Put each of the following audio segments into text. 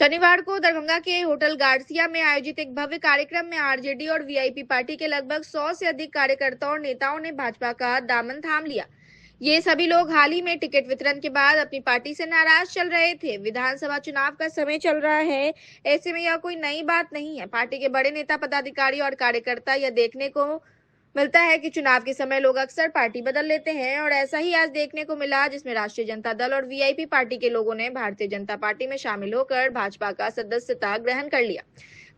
शनिवार को दरभंगा के होटल गार्सिया में आयोजित एक भव्य कार्यक्रम में आरजेडी और वीआईपी पार्टी के लगभग 100 से अधिक कार्यकर्ताओं और नेताओं ने भाजपा का दामन थाम लिया। ये सभी लोग हाल ही में टिकट वितरण के बाद अपनी पार्टी से नाराज चल रहे थे। विधानसभा चुनाव का समय चल रहा है, ऐसे में यह कोई नई बात नहीं है। पार्टी के बड़े नेता, पदाधिकारी और कार्यकर्ता यह देखने को मिलता है कि चुनाव के समय लोग अक्सर पार्टी बदल लेते हैं और ऐसा ही आज देखने को मिला, जिसमें राष्ट्रीय जनता दल और वीआईपी पार्टी के लोगों ने भारतीय जनता पार्टी में शामिल होकर भाजपा का सदस्यता ग्रहण कर लिया।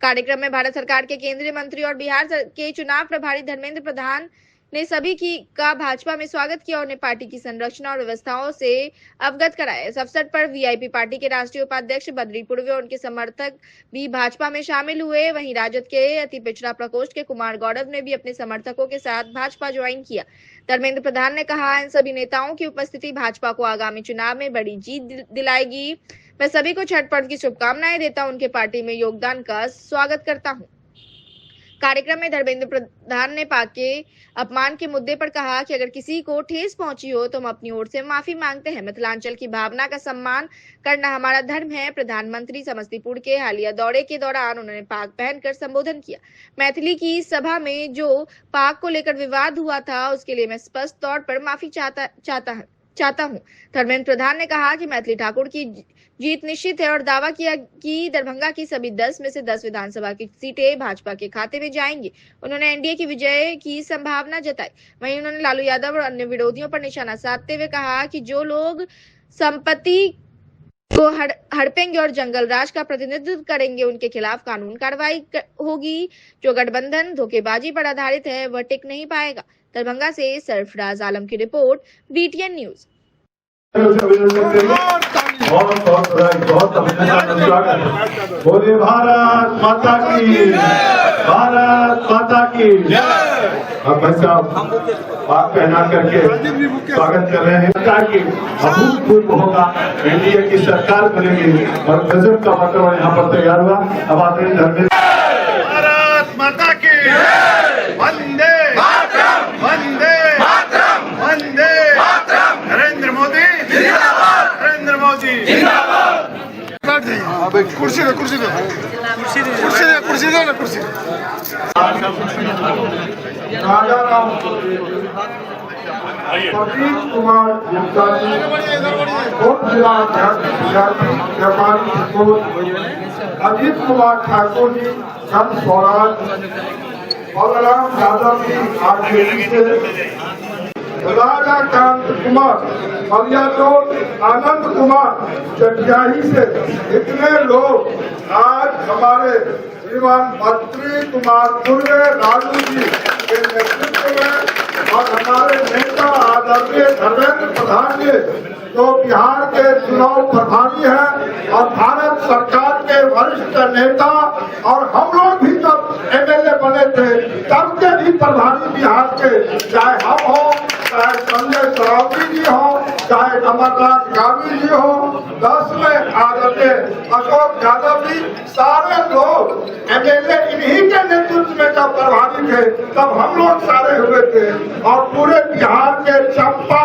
कार्यक्रम में भारत सरकार के केंद्रीय मंत्री और बिहार के चुनाव प्रभारी धर्मेंद्र प्रधान ने सभी का भाजपा में स्वागत किया और उन्हें पार्टी की संरचना और व्यवस्थाओं से अवगत कराया। इस अवसर पर वीआईपी पार्टी के राष्ट्रीय उपाध्यक्ष बद्री पूर्वे और उनके समर्थक भी भाजपा में शामिल हुए। वहीं राजद के अति पिछड़ा प्रकोष्ठ के कुमार गौरव ने भी अपने समर्थकों के साथ भाजपा ज्वाइन किया। धर्मेंद्र प्रधान ने कहा, इन सभी नेताओं की उपस्थिति भाजपा को आगामी चुनाव में बड़ी जीत दिलाएगी। मैं सभी को छठ पर्व की शुभकामनाएं देता हूं, उनके पार्टी में योगदान का स्वागत करता हूं। कार्यक्रम में धर्मेंद्र प्रधान ने पाक के अपमान के मुद्दे पर कहा कि अगर किसी को ठेस पहुंची हो तो हम अपनी ओर से माफी मांगते हैं। मिथिलांचल की भावना का सम्मान करना हमारा धर्म है। प्रधानमंत्री समस्तीपुर के हालिया दौरे के दौरान उन्होंने पाक पहनकर संबोधन किया। मैथिली की सभा में जो पाक को लेकर विवाद हुआ था, उसके लिए मैं स्पष्ट तौर पर माफी चाहता हूं। धर्मेंद्र प्रधान ने कहा कि मैथिली ठाकुर की जीत निश्चित है और दावा किया कि दरभंगा की सभी 10 में से 10 विधानसभा की सीटें भाजपा के खाते में जाएंगी। उन्होंने एनडीए की विजय की संभावना जताई। वहीं उन्होंने लालू यादव और अन्य विरोधियों पर निशाना साधते हुए कहा कि जो लोग संपत्ति को हड़पेंगे और जंगल राज का प्रतिनिधित्व करेंगे, उनके खिलाफ कानून कार्रवाई होगी। जो गठबंधन धोखेबाजी पर आधारित है, वह टिक नहीं पाएगा। दरभंगा से सरफराज आलम की रिपोर्ट, बीटीएन न्यूज। बहुत अभिनंदन, स्वागत। बोलिए भारत माता की, भारत माता की। अब भाई साहब बात पहना करके स्वागत कर रहे हैं। सरकार की अभूतपूर्व होगा, एनडीए की सरकार बनेगी और गजब का वातावरण यहाँ पर तैयार हुआ। अब आदरणीय धर्मेंद्र, भारत माता की, वंदे वंदे वंदे, नरेंद्र मोदी जिंदाबाद, नरेंद्र मोदी जिंदाबाद। कुर्सी दे, कुर्सी दे, कुर्सी दे, कुर्सी दे, कुर्सी दे ना, कुर्सी। राजा राम प्रदीप कुमार गुप्ता जी, उप जिला व्यापारी अजीत कुमार ठाकुर जी, संत स्वराज, बलराम यादव जी आरजेडी से, राधाकांत कुमार मलियातोड़, आनंद कुमार चटियाही से, इतने लोग आज हमारे श्रीमान बद्री कुमार पूर्वे राजू जी के नेतृत्व में और हमारे नेता आदरणीय धर्मेंद्र प्रधान जी जो बिहार के चुनाव प्रभारी हैं और भारत सरकार के वरिष्ठ नेता, और हम लोग भी जब एमएलए बने थे तब के भी प्रभारी बिहार के, चाहे हम हो, चाहे संजय सरावगी जी हो, चाहे अमरनाथ गांधी जी हो, 10 में आदरणीय अशोक यादव जी, सारे लोग एमएलए इन्हीं के नेतृत्व में जब प्रभारी थे तब हम लोग सारे हुए थे और पूरे बिहार के चंपा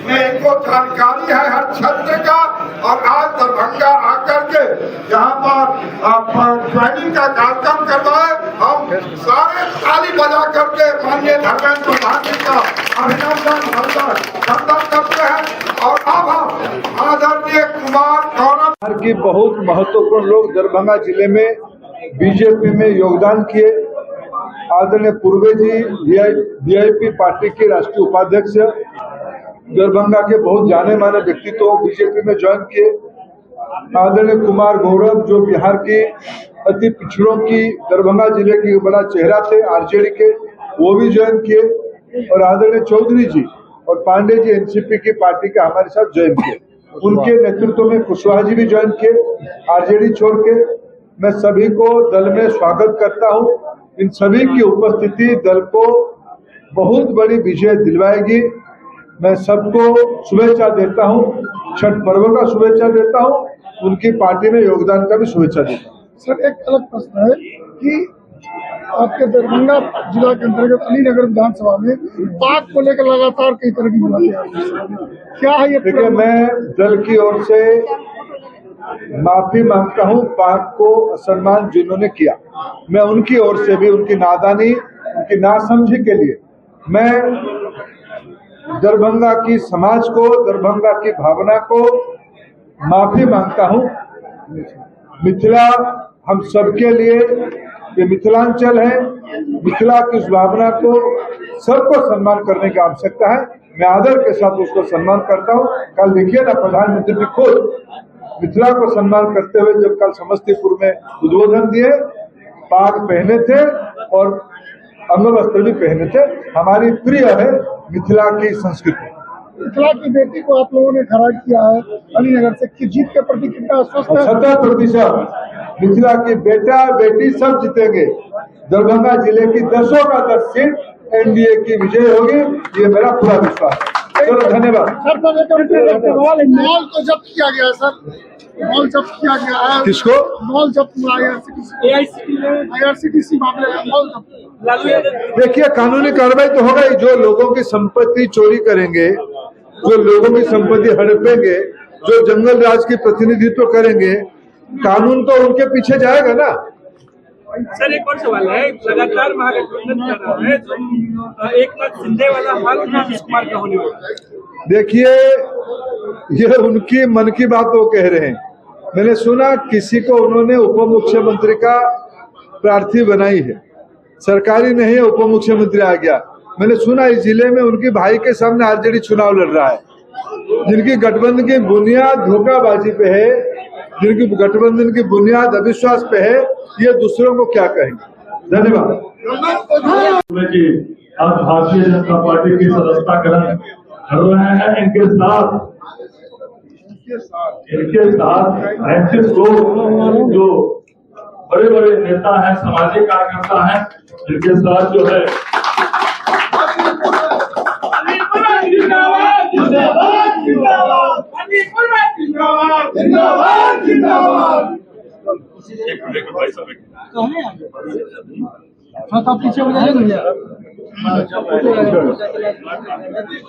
में इनको जानकारी है हर क्षेत्र का। और आज दरभंगा आकर के यहाँ पर ट्रेनिंग का कार्यक्रम करवाए, हम सारे ताली बजा करके माननीय धर्मेंद्र प्रधान जी का अभिनंदन करते हैं। और अब हम आदरणीय कुमार गौरव की बहुत महत्वपूर्ण लोग दरभंगा जिले में बीजेपी में योगदान किए। आदरणीय पूर्वे जी वीआईपी पार्टी के राष्ट्रीय उपाध्यक्ष, दरभंगा के बहुत जाने माने व्यक्तित्व बीजेपी में ज्वाइन किए। आदरणीय कुमार गौरव जो बिहार के अति पिछड़ों की दरभंगा जिले की बड़ा चेहरा थे आरजेडी के, वो भी ज्वाइन किए। और आदरणीय चौधरी जी और पांडे जी एनसीपी की पार्टी के हमारे साथ ज्वाइन किए। उनके नेतृत्व में कुशवाहा जी भी ज्वाइन किए आरजेडी छोड़ के। मैं सभी को दल में स्वागत करता हूं। इन सभी की उपस्थिति दल को बहुत बड़ी विजय दिलवाएगी। मैं सबको शुभेच्छा देता हूं, छठ पर्व का शुभेच्छा देता हूं, उनकी पार्टी में योगदान का भी शुभेच्छा देता हूं। सर, एक अलग प्रश्न है कि आपके दरभंगा जिला के अंतर्गत अलीनगर विधानसभा में पाक को लेकर लगातार कई तरह की बातें आ रही हैं, क्या है ये? देखिए, मैं दल की ओर से माफी मांगता हूं पाक को असम्मान जिन्होंने किया। मैं उनकी ओर से भी उनकी नादानी, उनकी नासमझी के लिए मैं दरभंगा की समाज को, दरभंगा की भावना को माफी मांगता हूं। मिथिला हम सबके लिए, ये मिथिलांचल है, मिथिला की उस भावना को सबको सम्मान करने की आवश्यकता है। मैं आदर के साथ उसको सम्मान करता हूं। कल देखिए ना, प्रधानमंत्री जी खुद मिथिला को सम्मान करते हुए जब कल समस्तीपुर में उद्बोधन दिए, पाग पहने थे और अंगवस्त्र भी पहने थे। हमारी प्रिय है मिथिला की संस्कृति। मिथिला की बेटी को आप लोगों ने खड़ा किया है अलीनगर से, कि जीत के प्रति कितना आश्वस्त है? 70% मिथिला की बेटा बेटी सब जीतेंगे। दरभंगा जिले की 10 का 10 सीट एनडीए की विजय होगी, ये मेरा पूरा विश्वास है। चलो धन्यवाद। सर, मॉल को जब्त किया गया है सर, मॉल जब्त किया गया है। किसको? मॉल जब्त हुआ IRCTC मामले में मॉल जब्त। देखिए, कानूनी कार्रवाई तो होगा ही। जो लोगों की संपत्ति चोरी करेंगे, जो लोगों की संपत्ति हड़पेंगे, जो जंगल राज की प्रतिनिधित्व करेंगे, कानून तो उनके पीछे जाएगा ना। सर, एक और सवाल है। लगातार महागठबंधन कर रहा है, तो एकनाथ शिंदे वाला हाल नीतीश कुमार का होने वाला है। देखिए, ये उनकी मन की बात वो कह रहे हैं। मैंने सुना किसी को उन्होंने उप मुख्यमंत्री का प्रार्थी बनाई है, सरकारी नहीं है, उप मुख्यमंत्री आ गया। मैंने सुना इस जिले में उनके भाई के सामने आरजेडी चुनाव लड़ रहा है। जिनकी गठबंधन की बुनियाद धोखाबाजी पे है, जिनकी गठबंधन की बुनियाद अविश्वास पे है, ये दूसरों को क्या कहेंगे। धन्यवाद। आज भारतीय जनता पार्टी की सदस्यता ग्रहण कर रहे हैं। इनके साथ ऐसे लोग जो बड़े बड़े नेता हैं, सामाजिक कार्यकर्ता हैं, जिनके साथ जो है पीछे हो जाएगा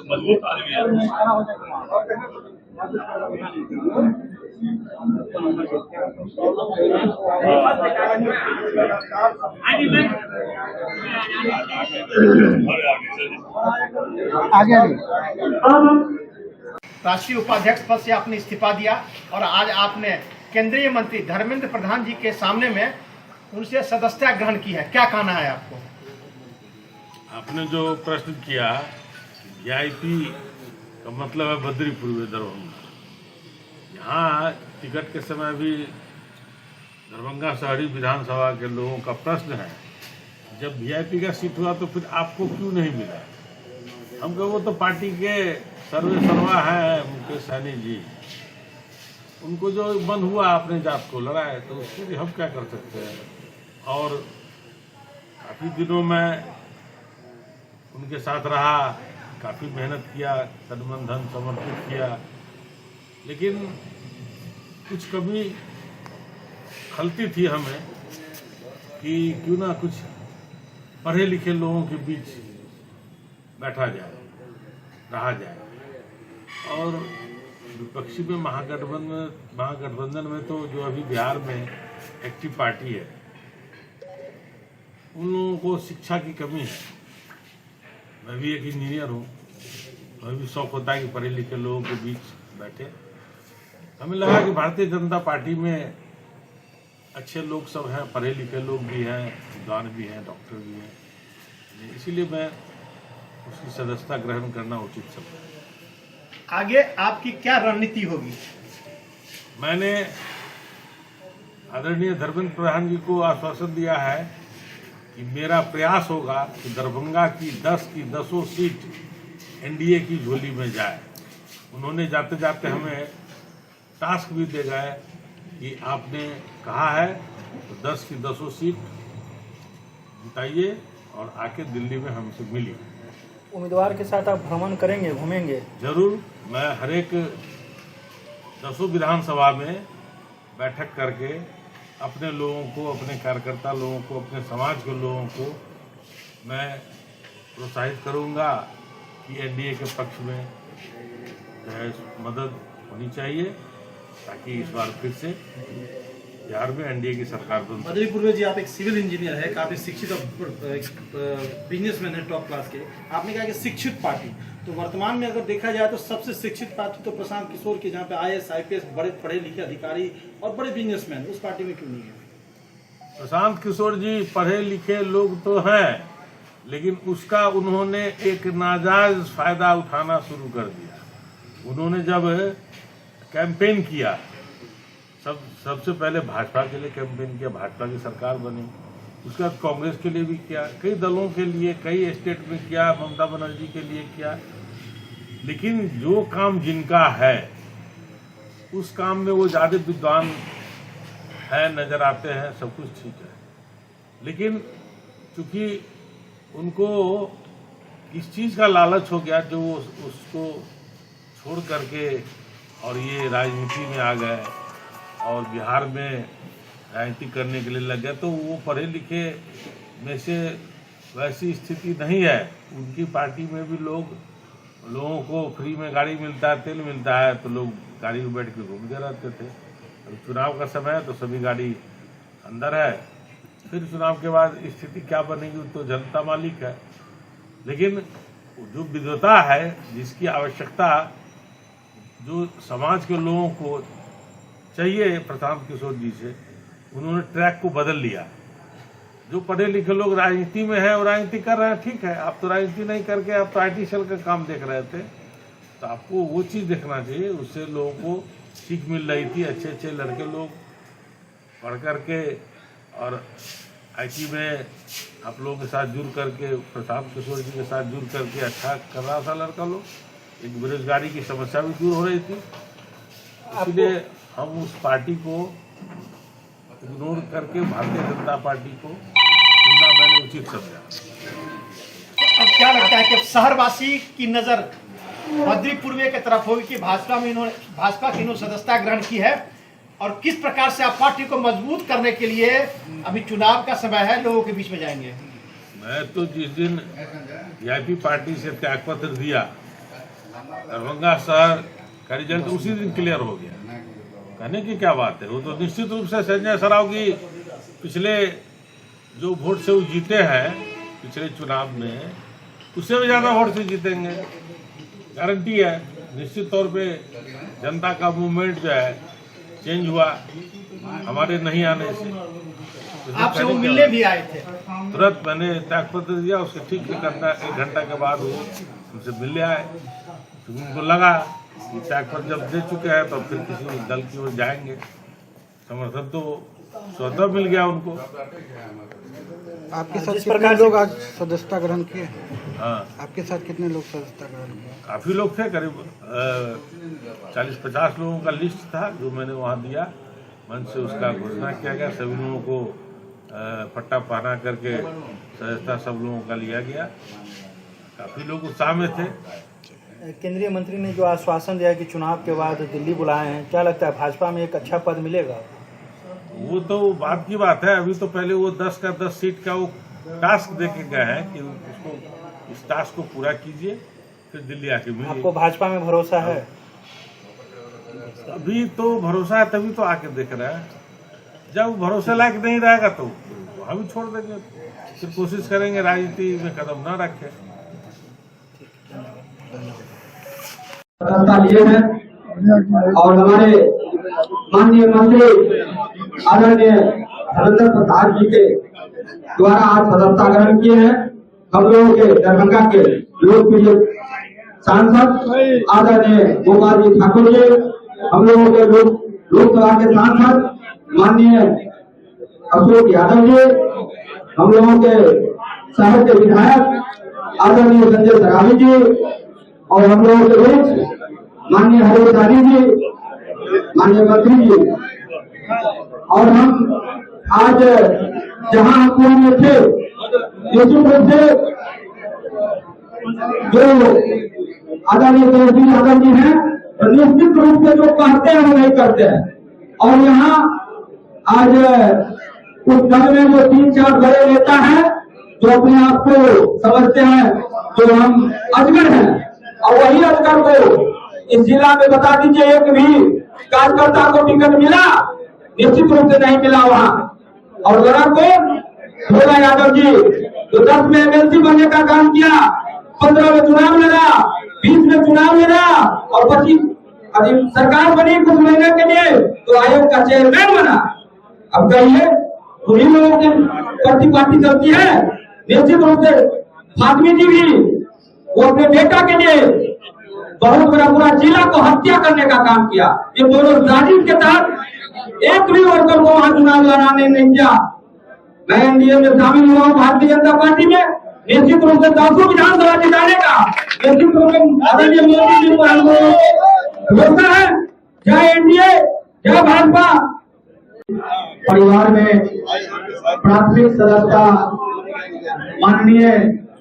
मजबूत आदमी है। आगे राष्ट्रीय उपाध्यक्ष पद से आपने इस्तीफा दिया और आज आपने केंद्रीय मंत्री धर्मेंद्र प्रधान जी के सामने में उनसे सदस्यता ग्रहण की है। क्या कहना है आपको? आपने जो प्रश्न किया, वीआईपी का मतलब है बद्री पूर्व दरभंगा। यहाँ टिकट के समय भी दरभंगा शहरी विधानसभा के लोगों का प्रश्न है, जब वीआईपी का सीट हुआ तो फिर आपको क्यों नहीं मिला? हम कहे वो तो पार्टी के सर्वे सर्वा है मुकेश सहनी जी, उनको जो बंद हुआ अपने जात को लड़ाए, तो उसके लिए हम क्या कर सकते हैं। और काफ़ी दिनों में उनके साथ रहा, काफ़ी मेहनत किया, तन मन धन समर्पित किया, लेकिन कुछ कमी खलती थी हमें कि क्यों ना कुछ पढ़े लिखे लोगों के बीच बैठा जाए, रहा जाए। और विपक्षी में महागठबंधन में तो जो अभी बिहार में एक्टिव पार्टी है, उन लोगों को शिक्षा की कमी है। मैं भी एक इंजीनियर हूँ, हमें भी शौक होता है कि पढ़े लिखे लोगों के बीच बैठे। हमें लगा कि भारतीय जनता पार्टी में अच्छे लोग सब हैं, पढ़े लिखे लोग भी हैं, विद्वान भी हैं, डॉक्टर भी हैं, इसीलिए मैं उसकी सदस्यता ग्रहण करना उचित समझा। आगे आपकी क्या रणनीति होगी? मैंने आदरणीय धर्मेंद्र प्रधान जी को आश्वासन दिया है कि मेरा प्रयास होगा कि दरभंगा की 10 की 10 सीट एनडीए की झोली में जाए। उन्होंने जाते जाते हमें टास्क भी दे गए कि आपने कहा है तो 10 की 10 सीट जिताइए और आके दिल्ली में हमसे मिलिए। उम्मीदवार के साथ आप भ्रमण करेंगे, घूमेंगे? जरूर। मैं हर एक 10 विधानसभा में बैठक करके अपने लोगों को, अपने कार्यकर्ता लोगों को, अपने समाज के लोगों को मैं प्रोत्साहित करूंगा कि एनडीए के पक्ष में जो है मदद होनी चाहिए ताकि इस बार फिर से बिहार में एनडीए की सरकार बन सके। बद्री पूर्वे जी, आप एक सिविल इंजीनियर है, काफी शिक्षित और बिजनेसमैन है टॉप क्लास के। आपने कहा कि शिक्षित पार्टी, तो वर्तमान में अगर देखा जाए तो सबसे शिक्षित पार्टी तो प्रशांत किशोर की, जहाँ पे IAS IPS बड़े पढ़े लिखे अधिकारी और बड़े बिजनेसमैन, उस पार्टी में क्यों नहीं है? प्रशांत किशोर जी पढ़े लिखे लोग तो हैं, लेकिन उसका उन्होंने एक नाजायज फायदा उठाना शुरू कर दिया। उन्होंने जब कैंपेन किया, सबसे पहले भाजपा के लिए कैंपेन किया, भाजपा की सरकार बनी, उसके बाद कांग्रेस के लिए भी किया, कई दलों के लिए, कई स्टेट में किया, ममता बनर्जी के लिए किया। लेकिन जो काम जिनका है उस काम में वो ज्यादा विद्वान है, नजर आते हैं, सब कुछ ठीक है। लेकिन चूंकि उनको किस चीज का लालच हो गया जो उसको छोड़ करके और ये राजनीति में आ गए और बिहार में राजनीति करने के लिए लग गए, तो वो पढ़े लिखे में से वैसी स्थिति नहीं है। उनकी पार्टी में भी लोगों को फ्री में गाड़ी मिलता है, तेल मिलता है, तो लोग गाड़ी में बैठ के घूमते रहते थे। अब चुनाव का समय है तो सभी गाड़ी अंदर है, फिर चुनाव के बाद स्थिति क्या बनेगी तो जनता मालिक है। लेकिन जो विद्वता है, जिसकी आवश्यकता जो समाज के लोगों को चाहिए प्रशांत किशोर जी से, उन्होंने ट्रैक को बदल लिया। जो पढ़े लिखे लोग राजनीति में है और राजनीति कर रहे हैं, ठीक है, आप तो राजनीति नहीं करके आप तो IT सेल का काम देख रहे थे, तो आपको वो चीज देखना चाहिए। उससे लोगों को सीख मिल रही थी। अच्छे अच्छे लड़के लोग पढ़ करके और IT में आप लोगों के साथ जुड़ करके, प्रशांत किशोर जी के साथ जुड़ करके अच्छा कर रहा था लड़का लोग। एक बेरोजगारी की समस्या भी दूर हो रही थी, इसलिए हम उस पार्टी को इग्नोर करके भारतीय जनता पार्टी को चुनना मैंने उचित समझा। अब क्या लगता है कि शहरवासी की नजर बद्री पूर्वे की तरफ होगी कि भाजपा की इन्होंने सदस्यता ग्रहण की है, और किस प्रकार से आप पार्टी को मजबूत करने के लिए अभी चुनाव का समय है, लोगों के बीच में जाएंगे? मैं तो जिस दिन VIP पार्टी से त्याग पत्र दिया, दरभंगा शहर का रिजल्ट उसी दिन क्लियर हो गया। कहने की क्या बात है, वो तो निश्चित रूप से संजय सराव की पिछले जो वोट से वो जीते हैं पिछले चुनाव में, उससे भी ज्यादा वोट से जीतेंगे, गारंटी है। निश्चित तौर पे जनता का मूवमेंट जो है चेंज हुआ हमारे नहीं आने से। आपसे वो मिलने भी आए थे? तुरंत मैंने त्याग पत्र दिया, उसके ठीक 1 घंटा के बाद वो उनसे मिलने आए। तो उनको लगा कि त्याग पत्र जब दे चुके हैं तो फिर किसी दल की ओर जाएंगे, समर्थन तो स्वतः मिल गया उनको। आपके साथ कितने लोग आज सदस्यता ग्रहण किए? हाँ, आपके साथ कितने लोग सदस्यता ग्रहण किए? काफी लोग थे, करीब 40-50 लोगों का लिस्ट था जो मैंने वहाँ दिया। मंच से उसका घोषणा किया गया, सभी लोगों को पट्टा पहना करके सदस्यता सब लोगों का लिया गया। काफी लोग उत्साह में थे। केंद्रीय मंत्री ने जो आश्वासन दिया कि चुनाव के बाद दिल्ली बुलाए हैं, क्या लगता है भाजपा में एक अच्छा पद मिलेगा? वो तो बात की बात है। अभी तो पहले वो 10 का 10 सीट का वो टास्क देके गए हैं कि उसको इस टास्क को पूरा कीजिए, फिर दिल्ली आके मिलिए। आपको भाजपा में भरोसा है? अभी तो भरोसा है, तभी तो आके देख रहे हैं। जब भरोसे लायक नहीं रहेगा तो वहाँ भी छोड़ देंगे, फिर कोशिश करेंगे राजनीति में कदम न रखें। लिए हैं और हमारे माननीय मंत्री आदरणीय धर्मेंद्र प्रधान जी के द्वारा आज सदस्यता ग्रहण किए हैं। हम लोगों के दरभंगा के लोकप्रिय सांसद आदरणीय गोपाल जी ठाकुर जी, हम लोगों के लोकसभा के सांसद माननीय अशोक यादव जी, हम लोगों के शहर के विधायक आदरणीय संजय सरावी जी, और हम लोगों के बीच माननीय हरीश रानी जी, माननीय मंत्री जी। और हम आज जहां हम में थे, निश्चित रूप से जो आदरणीय तेजस्वी यादव जी हैं, निश्चित रूप से जो कहते हैं वो नहीं करते हैं। और यहाँ आज उस दल में जो 3-4 बड़े नेता हैं जो अपने आप को समझते हैं जो हम अजगर हैं, और वही अजगर को इस जिला में बता दीजिए एक भी कार्यकर्ता को टिकट मिला, निश्चित रूप से नहीं मिला वहाँ। और लड़ा कौन? भोला यादव जी, जो 10 में एमएलसी बनने का काम किया, 15 में चुनाव लड़ा, 20 में चुनाव लड़ा और 25 सरकार बनी कुछ महीने के लिए तो आयोग का चेयरमैन बना। अब कहिए उन्हीं लोगों की पार्टी चलती है। निश्चित रूप से फातमी जी भी वो अपने बेटा के लिए बहुत बड़ा पूरा जिला को हत्या करने का काम किया। ये दोनों राजीव के तहत एक भी वर्कर को वहां चुनाव लड़ाने नहीं किया। मैं एनडीए में शामिल हुआ हूँ भारतीय जनता पार्टी में, निश्चित रूप से 10 विधानसभा जिताने का निश्चित रूप से आदरणीय मोदी जी पर हम लोगों को भरोसा है। जय एनडीए, जय भाजपा। परिवार में प्राथमिक सदस्यता माननीय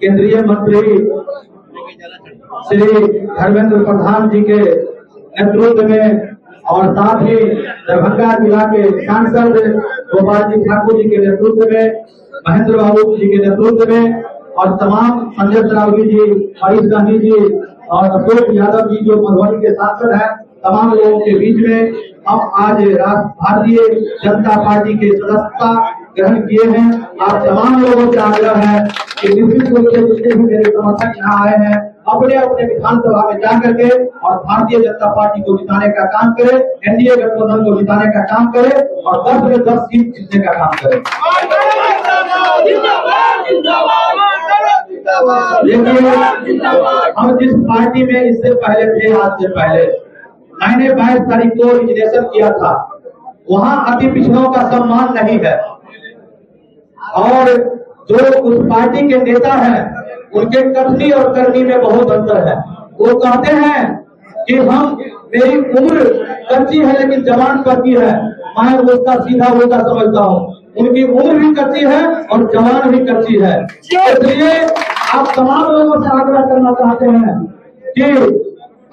केंद्रीय मंत्री श्री धर्मेंद्र प्रधान जी के नेतृत्व में और साथ ही दरभंगा जिला के सांसद गोपाल जी ठाकुर जी के नेतृत्व में, महेंद्र बाबू जी के नेतृत्व में और तमाम संजय सरावगी जी, हरीश गांधी जी और अशोक यादव जी जो मधुबनी के सांसद हैं, तमाम लोगों के बीच में हम आज भारतीय जनता पार्टी के सदस्यता ग्रहण किए हैं। आप तमाम लोगों से आग्रह है कि निश्चित रूप से जितने भी मेरे समर्थक यहाँ आए हैं अपने अपने विधानसभा में जाकर के और भारतीय जनता पार्टी को जिताने का काम करे, एनडीए गठबंधन को जिताने का काम करे और 10 में 10 सीट जीतने का काम करे। लेकिन हम जिस पार्टी में इससे पहले थे, आज से पहले मैंने 22 तारीख को रिजर्वेशन किया था, वहाँ अति पिछड़ों का सम्मान नहीं है। और जो उस पार्टी के नेता हैं उनके कथनी और करनी में बहुत अंतर है। वो कहते हैं कि मेरी उम्र कच्ची है लेकिन जवान पक्की है। मैं उसका सीधा उल्टा समझता हूँ, उनकी उम्र भी कच्ची है और जवान भी कच्ची है। इसलिए आप तमाम लोगों से आग्रह करना चाहते हैं कि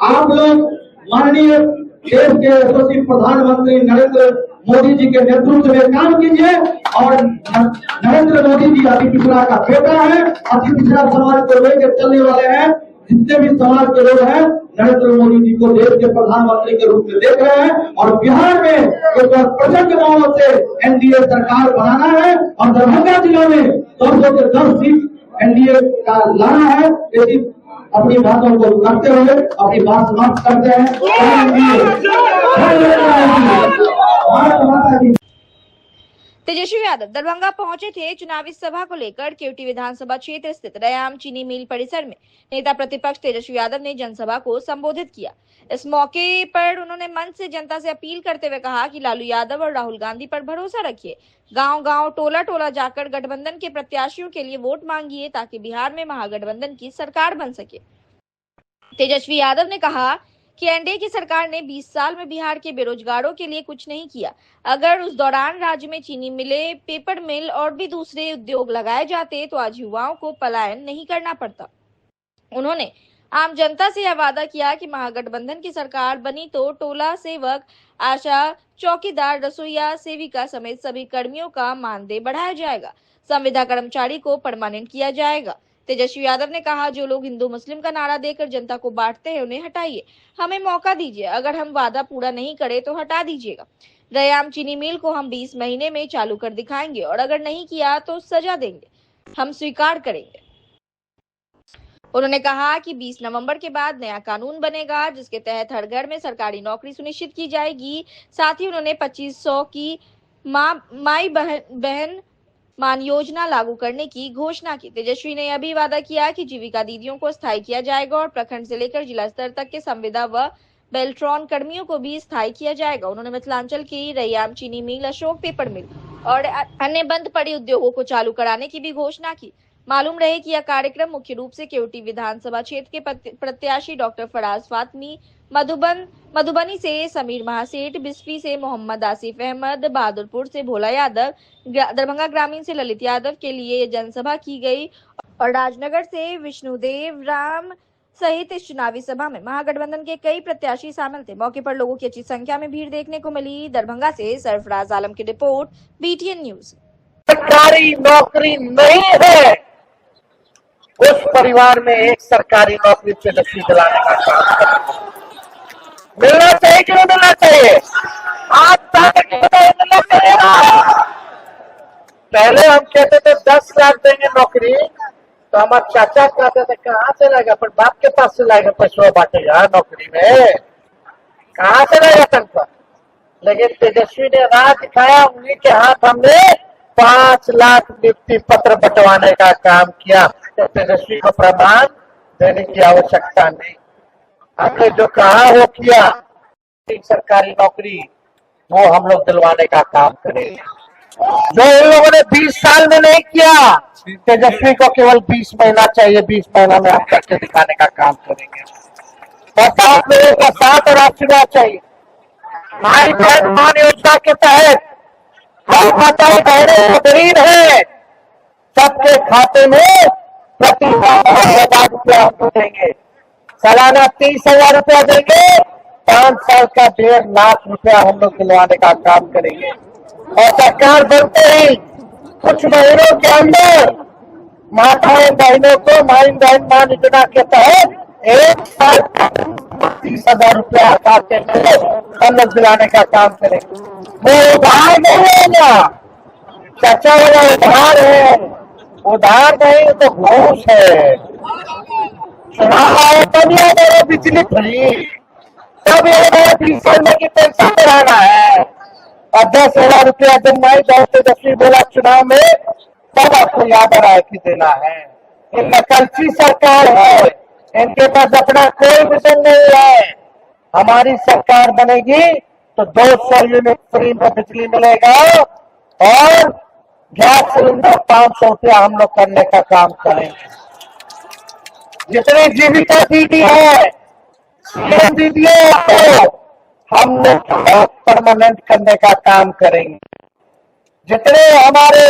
आप लोग माननीय देश के यशस्वी प्रधानमंत्री नरेंद्र मोदी जी के नेतृत्व में काम कीजिए। और नरेंद्र मोदी जी अति पिछड़ा का बेटा है, अति पिछड़ा समाज को लेकर चलने वाले हैं। जितने भी समाज के लोग हैं नरेंद्र मोदी जी को देश के प्रधानमंत्री के रूप में देख रहे हैं और बिहार में एक बार प्रचंड बहुमत से एनडीए सरकार बनाना है और दरभंगा जिला में 200 से 10 सीट एनडीए का लाना है। यदि अपनी बातों को करते हुए अपनी बात समाप्त करते हैं। तेजस्वी यादव दरभंगा पहुंचे थे। चुनावी सभा को लेकर केवटी विधानसभा क्षेत्र स्थित रयाम चीनी मिल परिसर में नेता प्रतिपक्ष तेजस्वी यादव ने जनसभा को संबोधित किया। इस मौके पर उन्होंने मंच से जनता से अपील करते हुए कहा कि लालू यादव और राहुल गांधी पर भरोसा रखिए, गांव-गांव, टोला-टोला जाकर गठबंधन के प्रत्याशियों के लिए वोट मांगिए ताकि बिहार में महागठबंधन की सरकार बन सके। तेजस्वी यादव ने कहा कि एनडीए की सरकार ने 20 साल में बिहार के बेरोजगारों के लिए कुछ नहीं किया। अगर उस दौरान राज्य में चीनी मिलें, पेपर मिल और भी दूसरे उद्योग लगाए जाते तो आज युवाओं को पलायन नहीं करना पड़ता। उन्होंने आम जनता से यह वादा किया कि महागठबंधन की सरकार बनी तो टोला सेवक, आशा, चौकीदार, रसोईया, सेविका समेत सभी कर्मियों का मानदेय बढ़ाया जाएगा। संविदा कर्मचारी को परमानेंट किया जाएगा। तेजस्वी यादव ने कहा, जो लोग हिंदू मुस्लिम का नारा देकर जनता को बांटते हैं उन्हें हटाइए, हमें मौका दीजिए। अगर हम वादा पूरा नहीं करें तो हटा दीजिएगा। रयाम चीनी मिल को हम 20 महीने में चालू कर दिखाएंगे और अगर नहीं किया तो सजा देंगे, हम स्वीकार करेंगे। उन्होंने कहा कि 20 नवंबर के बाद नया कानून बनेगा जिसके तहत हर घर में सरकारी नौकरी सुनिश्चित की जाएगी। साथ ही उन्होंने 2500 की माई बहन मान योजना लागू करने की घोषणा की। तेजस्वी ने यह भी वादा किया कि जीविका दीदियों को स्थायी किया जाएगा और प्रखंड से लेकर जिला स्तर तक के संविदा व बेल्ट्रॉन कर्मियों को भी स्थायी किया जाएगा। उन्होंने मिथिलांचल की रयाम चीनी मिल, अशोक पेपर मिल और अन्य बंद पड़े उद्योगों को चालू कराने की भी घोषणा की। मालूम रहे कि यह कार्यक्रम मुख्य रूप से केवटी विधानसभा क्षेत्र के प्रत्याशी डॉक्टर फराज फातमी, मधुबनी से समीर महासेठ, बिस्फी से मोहम्मद आसिफ अहमद, बहादुरपुर से भोला यादव, दरभंगा ग्रामीण से ललित यादव के लिए जनसभा की गई और राजनगर से विष्णुदेव राम सहित इस चुनावी सभा में महागठबंधन के कई प्रत्याशी शामिल थे। मौके पर लोगों की अच्छी संख्या में भीड़ देखने को मिली। दरभंगा से सरफराज आलम की रिपोर्ट, BTN न्यूज। सरकारी नौकरी नहीं है, उस परिवार में एक सरकारी नौकरी तेजस्वी दिलाने का काम। मिलना चाहिए कि नहीं मिलना चाहिए? आज तक मिलना चाहिए ना। पहले हम कहते थे 10 लाख देंगे नौकरी, तो हमारे चाचा कहते थे कहाँ से लाएगा, पर बाप के पास से लाएगा, पैसा बांटेगा नौकरी में, कहाँ से लाएगा तनख्वाह? लेकिन तेजस्वी ने राह दिखाया, उन्हीं के हाथ हमने 5 लाख नियुक्ति पत्र बंटवाने का काम किया। तो तेजस्वी को प्रमाण देने की आवश्यकता नहीं, हमने जो कहा वो किया। सरकारी नौकरी वो हम लोग दिलवाने का काम करेंगे, जो इन लोगों ने 20 साल में नहीं किया। तेजस्वी को केवल 20 महीना चाहिए, 20 महीना में हम करके दिखाने का काम करेंगे। बस आप लोगों का साथ और आशीर्वाद चाहिए। माई बहन मान योजना के तहत हम माताएं बहनें गरीब है, सबके खाते में प्रति माह 1000 रुपया हमको देंगे, सालाना 30,000 रुपया देंगे, 5 साल का 1.5 लाख रुपया हम लोग दिलवाने का काम करेंगे। और सरकार बनते ही कुछ महीनों के अंदर माताएं बहनों को माई बहन मान योजना के तहत 1 साल 30,000 रुपया खाते में हम लोग दिलाने का काम करेंगे। वो उधार नहीं होगा, चाचा वाला उधार है, उधार नहीं तो घूस है। चुनाव आए तब याद है बिजली फ्री, तब याद है डीजल में की पेंशन बढ़ाना है, और 10,000 रुपया जब माई बहन तेजस्वी बोला चुनाव में, तब आपको याद आ रहा है कि देना है। ये नकलची सरकार है, इनके पास अपना कोई विजन नहीं है। हमारी सरकार बनेगी तो 200 यूनिट फ्री में बिजली मिलेगा और गैस सिलेंडर 500 रुपया हम लोग करने का काम करेंगे। जितनी जीविका दीदी है, सीएम दीदी है, हम लोग परमानेंट करने का काम करेंगे। जितने हमारे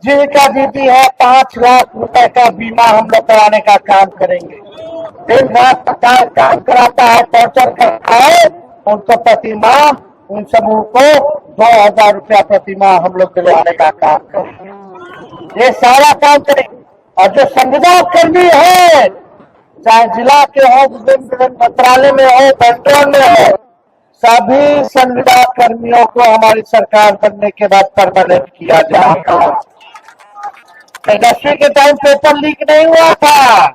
जीविका दीदी है, 5 लाख रुपए का बीमा हम लोग कराने का काम करेंगे। दिन रात काम कराता है, टॉर्चर करता है, उनको प्रति माह उन समूह को 2,000 रुपया प्रति माह हम लोग दिलवाने का काम करेंगे। ये सारा काम करेंगे। और जो संविदा कर्मी है, चाहे जिला के हो, विभिन्न मंत्रालय में हो, पेट्रोल में हो, सभी संविदा कर्मियों को हमारी सरकार बनने के बाद परमानेंट किया जाएगा। तेजस्वी के टाइम पेपर लीक नहीं हुआ था,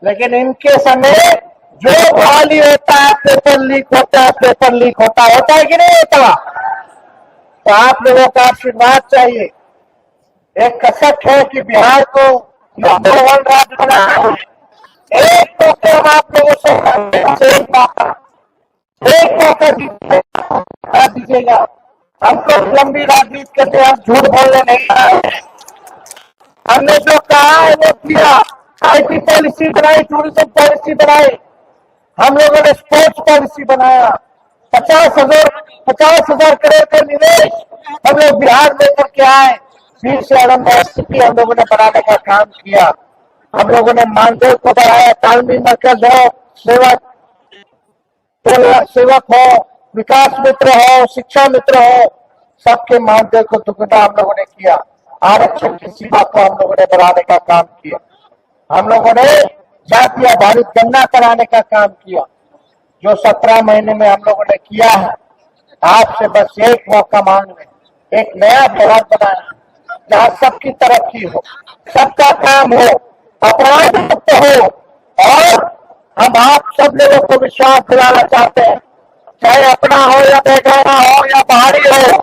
लेकिन इनके समय जो बहाली होता है पेपर लीक होता है, पेपर लीक होता है कि नहीं होता? तो आप लोगों का आशीर्वाद चाहिए। एक कसक है कि बिहार को नंबर 1 राज्य बनाना है। एक मौका हम आप लोगों से एक मौका दीजिएगा। हमको लंबी राजनीति करते, हम झूठ बोलने नहीं आए। हमने जो कहा है वो किया। आईटी पॉलिसी बनाई, टूरिज्म पॉलिसी बनाई, हम लोगों ने स्पोर्ट्स पॉलिसी बनाया, 50,000 करोड़ का निवेश हम लोग बिहार में करके आए। 20 से यूनिवर्सिटी हम लोगों ने बनाने का काम किया। हम लोगों ने मानदेय को बढ़ाया, तालमेल मरकज हो, सेवक हो, विकास मित्र हो, शिक्षा मित्र हो, सबके मानदेय को दुगना हम लोगों ने किया। आरक्षण की सीमा को हम लोगों ने बढ़ाने का काम किया। हम लोगों ने जाति आधारित गणना कराने का काम किया, जो 17 महीने में हम लोगों ने किया है। आपसे बस एक मौका मांग रहे, एक नया बिहार बनाना जहाँ सबकी तरक्की हो, सबका काम हो, अपराध मुक्त हो। और हम आप सब लोगों को विश्वास दिलाना चाहते हैं, चाहे अपना हो या बेगाना हो या बाहरी हो,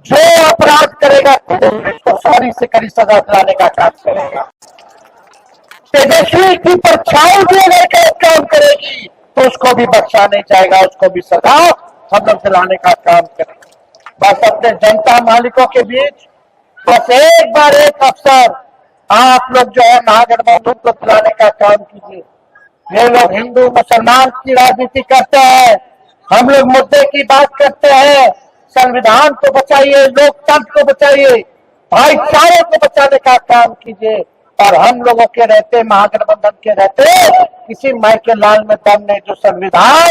जो अपराध करेगा उसको सॉरी से कड़ी सजा दिलाने का काम करेगा। तेजस्वी की परछाई भी अगर काम करेगी तो उसको भी बख्शा नहीं जाएगा, उसको भी सजा हम लोग दिलाने का काम करेंगे। बस अपने जनता मालिकों के बीच बस एक बार एक अवसर आप लोग जो है महागठबंधन को दिलाने का काम कीजिए। ये लोग हिंदू मुसलमान की राजनीति करते हैं, हम लोग मुद्दे की बात करते हैं। संविधान को बचाइए, लोकतंत्र को बचाइए, भाईचारे को बचाने का काम कीजिए। और हम लोगों के रहते, महागठबंधन के रहते, किसी माइकल लाल में दम नहीं जो संविधान,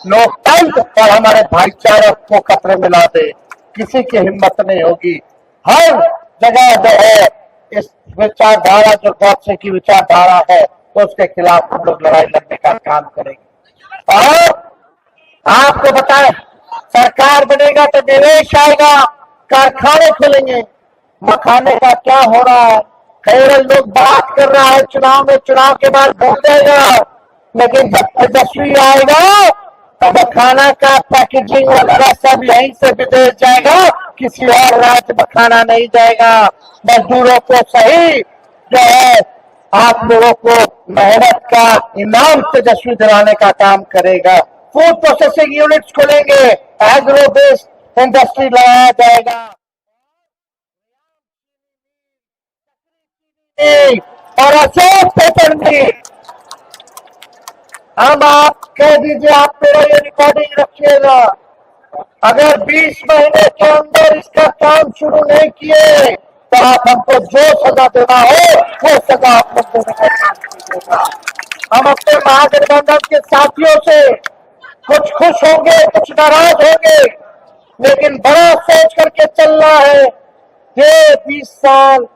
लोकतंत्र और हमारे भाईचारे को खतरे में ला दे, किसी की हिम्मत नहीं होगी। हर जगह जो है इस विचारधारा, जो गौडसे की विचारधारा है, तो उसके खिलाफ हम लोग लड़ाई लड़ने का काम करेंगे। और आपको बताएं, सरकार बनेगा तो निवेश आएगा, कारखाने खुलेंगे। मखाने का क्या हो रहा है? केवल लोग बात कर रहा है चुनाव में, चुनाव के बाद भूल जाएगा, लेकिन जब तेजस्वी आएगा तो मखाना का पैकेजिंग वगैरह सब यहीं से विदेश जाएगा, किसी और राज्य मखाना नहीं जाएगा। मजदूरों को सही जो है आप लोगों को मेहनत का इनाम तेजस्वी दिलाने का काम करेगा। फूड प्रोसेसिंग यूनिट्स खुलेंगे, एग्रो बेस्ड इंडस्ट्री लगाया जाएगा और अशोक पेपर में हम आप कह दीजिए, आप मेरा ये रिकॉर्डिंग रखिएगा, अगर 20 महीने के अंदर इसका काम शुरू नहीं किए तो आप हमको जो सजा देना हो वो सजा आप लोग देने का काम कीजिएगा। हम अपने महागठबंधन के साथियों से कुछ खुश होंगे, कुछ नाराज होंगे, लेकिन बड़ा सोच करके चलना है। ये 20 साल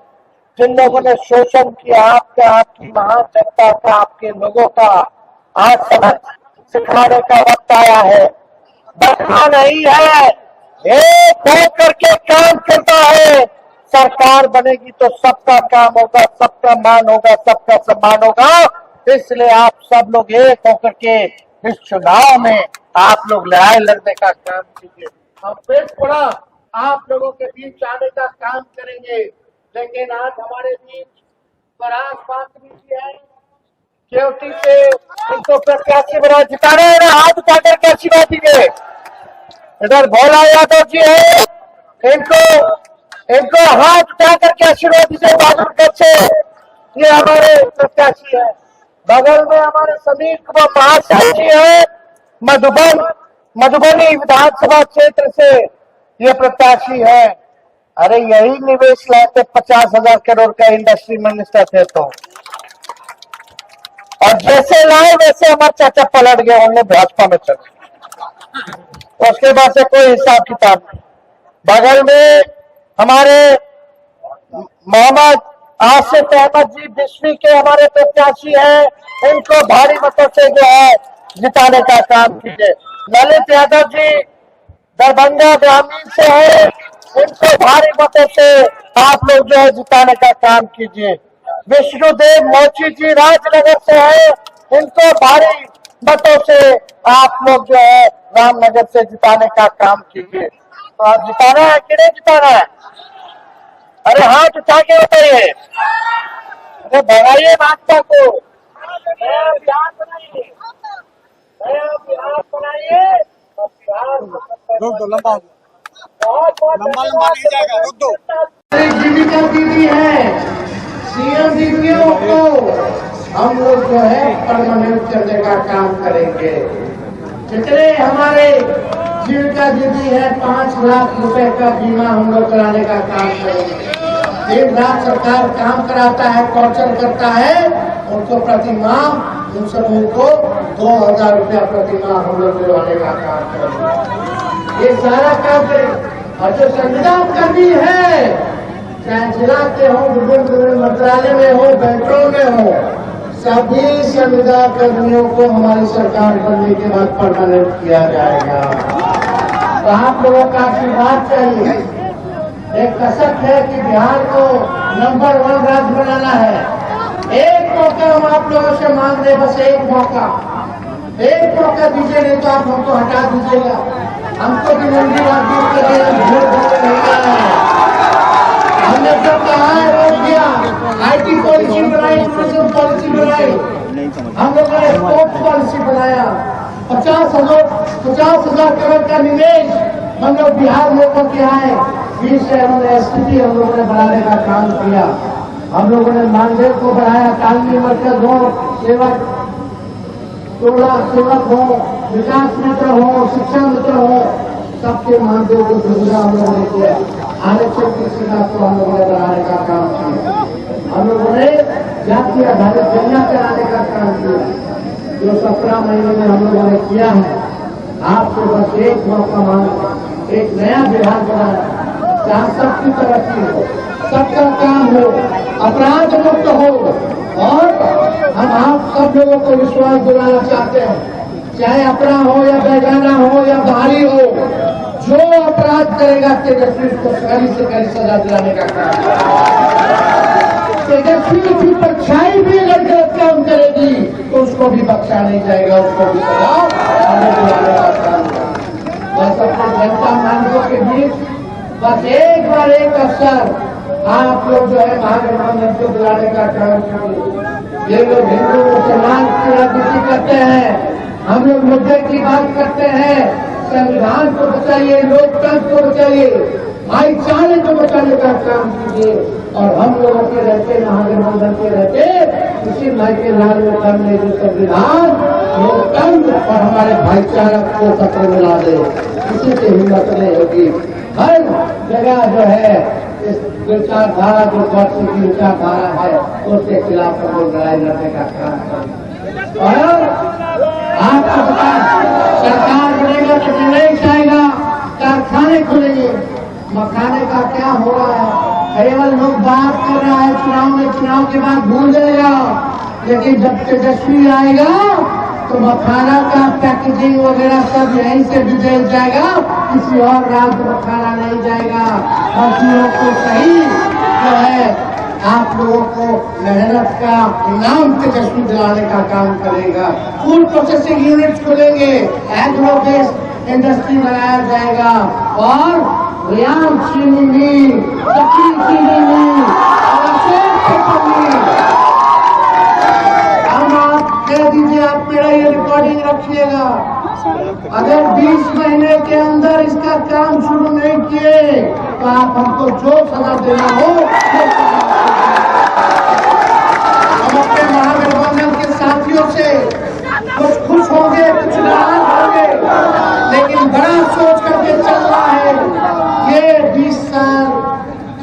जिन लोगों ने शोषण किया आपका, आपकी महान जनता का, आपके लोगों का, आज समझ सिखाने का वक्त आया है। बैठना नहीं है, एक हो करके काम करता है। सरकार बनेगी तो सबका काम होगा, सबका मान होगा, सबका सम्मान होगा। इसलिए आप सब लोग एक होकर के इस चुनाव में आप लोग लड़ाई लड़ने का काम कीजिए। हम फिर थोड़ा आप लोगों के बीच आने का काम करेंगे, लेकिन आज हमारे बीच पराग पात्री जी है, केवटी से इनको प्रत्याशी बना जिताना है, हाथ उठाकर के आशीर्वाद दीजिए। इधर भोला यादव जी है, इनको हाथ उठा करके आशीर्वाद दीजिए बागलकोट से, ये हमारे प्रत्याशी है। बगल में हमारे समीर कुमार महाशय जी है, मधुबनी विधानसभा क्षेत्र से ये प्रत्याशी है। अरे यही निवेश लाए थे 50,000 करोड़ का, इंडस्ट्री मिनिस्टर थे तो, और जैसे लाए वैसे हमारे चाचा पलट गए, उन्होंने भाजपा में चले, उसके बाद से कोई हिसाब किताब नहीं। बगल में हमारे मोहम्मद आसिफ अहमद जी बिस्वी के हमारे प्रत्याशी हैं, इनको भारी मतों से जो है जिताने का काम कीजिए। ललित यादव जी दरभंगा ग्रामीण से है, इनको भारी मतों से आप लोग जो है जिताने का काम कीजिए। विष्णुदेव मोची जी राजनगर से है, इनको भारी मतों से आप लोग जो है रामनगर से जिताने का काम कीजिए। तो आप जिताना है कि नहीं जिताना है? अरे हाथ उठा के बताइए, अरे बढ़ाइए भाजपा को, नया बिहार बनाइए, नया बिहार बनाइए। रोक दो, लंबा लंबा नहीं जाएगा, रोक दो। जीविका दीदी है, सीएम दीदियों को हम लोग जो है परमानेंट करने का काम करेंगे। जितने हमारे जीविका दीदी है 5 लाख रुपए का बीमा हम लोग कराने का काम करेंगे। 1 लाख सरकार काम कराता है, टॉर्चर करता है, उनको प्रति माह उन समूह को 2,000 रुपया प्रति माह हम लोग दिलवाने का काम करेंगे। ये सारा काम करेंगे। और जो संविदा कर्मी है, चाहे जिला के हो, विभिन्न मंत्रालय में हो, बैंकों में हो, सभी संविदा कर्मियों को हमारी सरकार बनने के बाद परमानेंट किया जाएगा। तो आप लोगों का आशीर्वाद चाहिए। एक कसक है कि बिहार को नंबर 1 राज्य बनाना है। एक मौका हम आप लोगों से मांग रहे, बस एक मौका दीजिए, नहीं तो आप हमको हटा दीजिएगा। हमको भी मंडी राजदूत करिए, हमने जो कहा है वो किया। IT पॉलिसी बनाई, टूरिज्म पॉलिसी बनाई, हम लोगों ने स्पोर्ट्स पॉलिसी बनाया। 50,000 करोड़ का निवेश हम लोग बिहार लोगों के यहाँ है। 20 शहरों में स्थिति हम लोगों ने बढ़ाने का काम किया। हम लोगों ने मानदेय को बढ़ाया, तालमेल मरकज हो, सेवक हो, विकास मित्र हो, शिक्षा मित्र हो, सबके मानदेय को सुविधा हम लोगों ने किया। आरक्षण की सुविधा को हम लोगों ने बढ़ाने का काम किया। हम लोगों ने जाति आधारित गणना कराने का काम किया, जो 17 महीने में हम लोगों ने किया है। आपको बस एक मौका मांग, एक नया बिहार बनाया जहाँ सबकी तरक्की हो, सबका काम हो, अपराध मुक्त हो। और हम आप सब लोगों को विश्वास दिलाना चाहते हैं चाहे अपना हो या बेगाना हो या बाहरी हो, जो अपराध करेगा तेजस्वी को कड़ी से कड़ी सजा दिलाने का काम। तेजस्वी की परछाई भी अगर गलत काम करेगी तो उसको भी बख्शा नहीं जाएगा, उसको भी सजा दिलाने का काम। बस अपने जनता मानकों के बीच बस एक बार एक अवसर आप लोग जो है महागठबंधन को दिलाने का काम करें। ये लोग हिंदू मुसलमान की राजनीति करते हैं, हम लोग मुद्दे की बात करते हैं। संविधान को बचाइए, लोकतंत्र को बचाइए, भाईचारे को बचाने का काम कीजिए। और हम लोगों के रहते, महागठबंधन के रहते, इसी माइकल लाल ने जो संविधान, लोकतंत्र और हमारे भाईचारा को सत्र मिला दे, किसी से हिम्मत नहीं होगी। हर जगह जो है इस विचारधारा जो पक्ष की विचारधारा है उसके खिलाफ हम लोग लड़ाई लड़ने का काम करें। और आपको पता सरकार बनेगा तो निर्णय आएगा, कारखाने खुलेंगे। मखाने का क्या हो रहा है? केवल लोग बात कर रहा है चुनाव में, चुनाव के बाद भूल जाएगा। लेकिन जब तेजस्वी आएगा तो मखाना का पैकेजिंग वगैरह सब यहीं से बिगड़ जाएगा, किसी और राज्य मखाना नहीं जाएगा। मजदूरों को सही जो है आप लोगों को मेहनत का इनाम तेजस्वी दिलाने का काम करेगा। फूड प्रोसेसिंग यूनिट खुलेंगे, एग्रो बेस्ड इंडस्ट्री लगाया जाएगा और रियान चीनी मिल, शकील चीनी मिल और अशोक पेपर मिल। हम आप कह दीजिए, आप मेरा ये रिकॉर्डिंग रखिएगा, अगर 20 महीने के अंदर इसका काम शुरू नहीं किए तो आप हमको जो सजा देना हो हम अपने महागठबंधन के साथियों से कुछ खुश होंगे, कुछ नाराज होंगे, लेकिन बड़ा सोच करके चल रहा है। ये 20 साल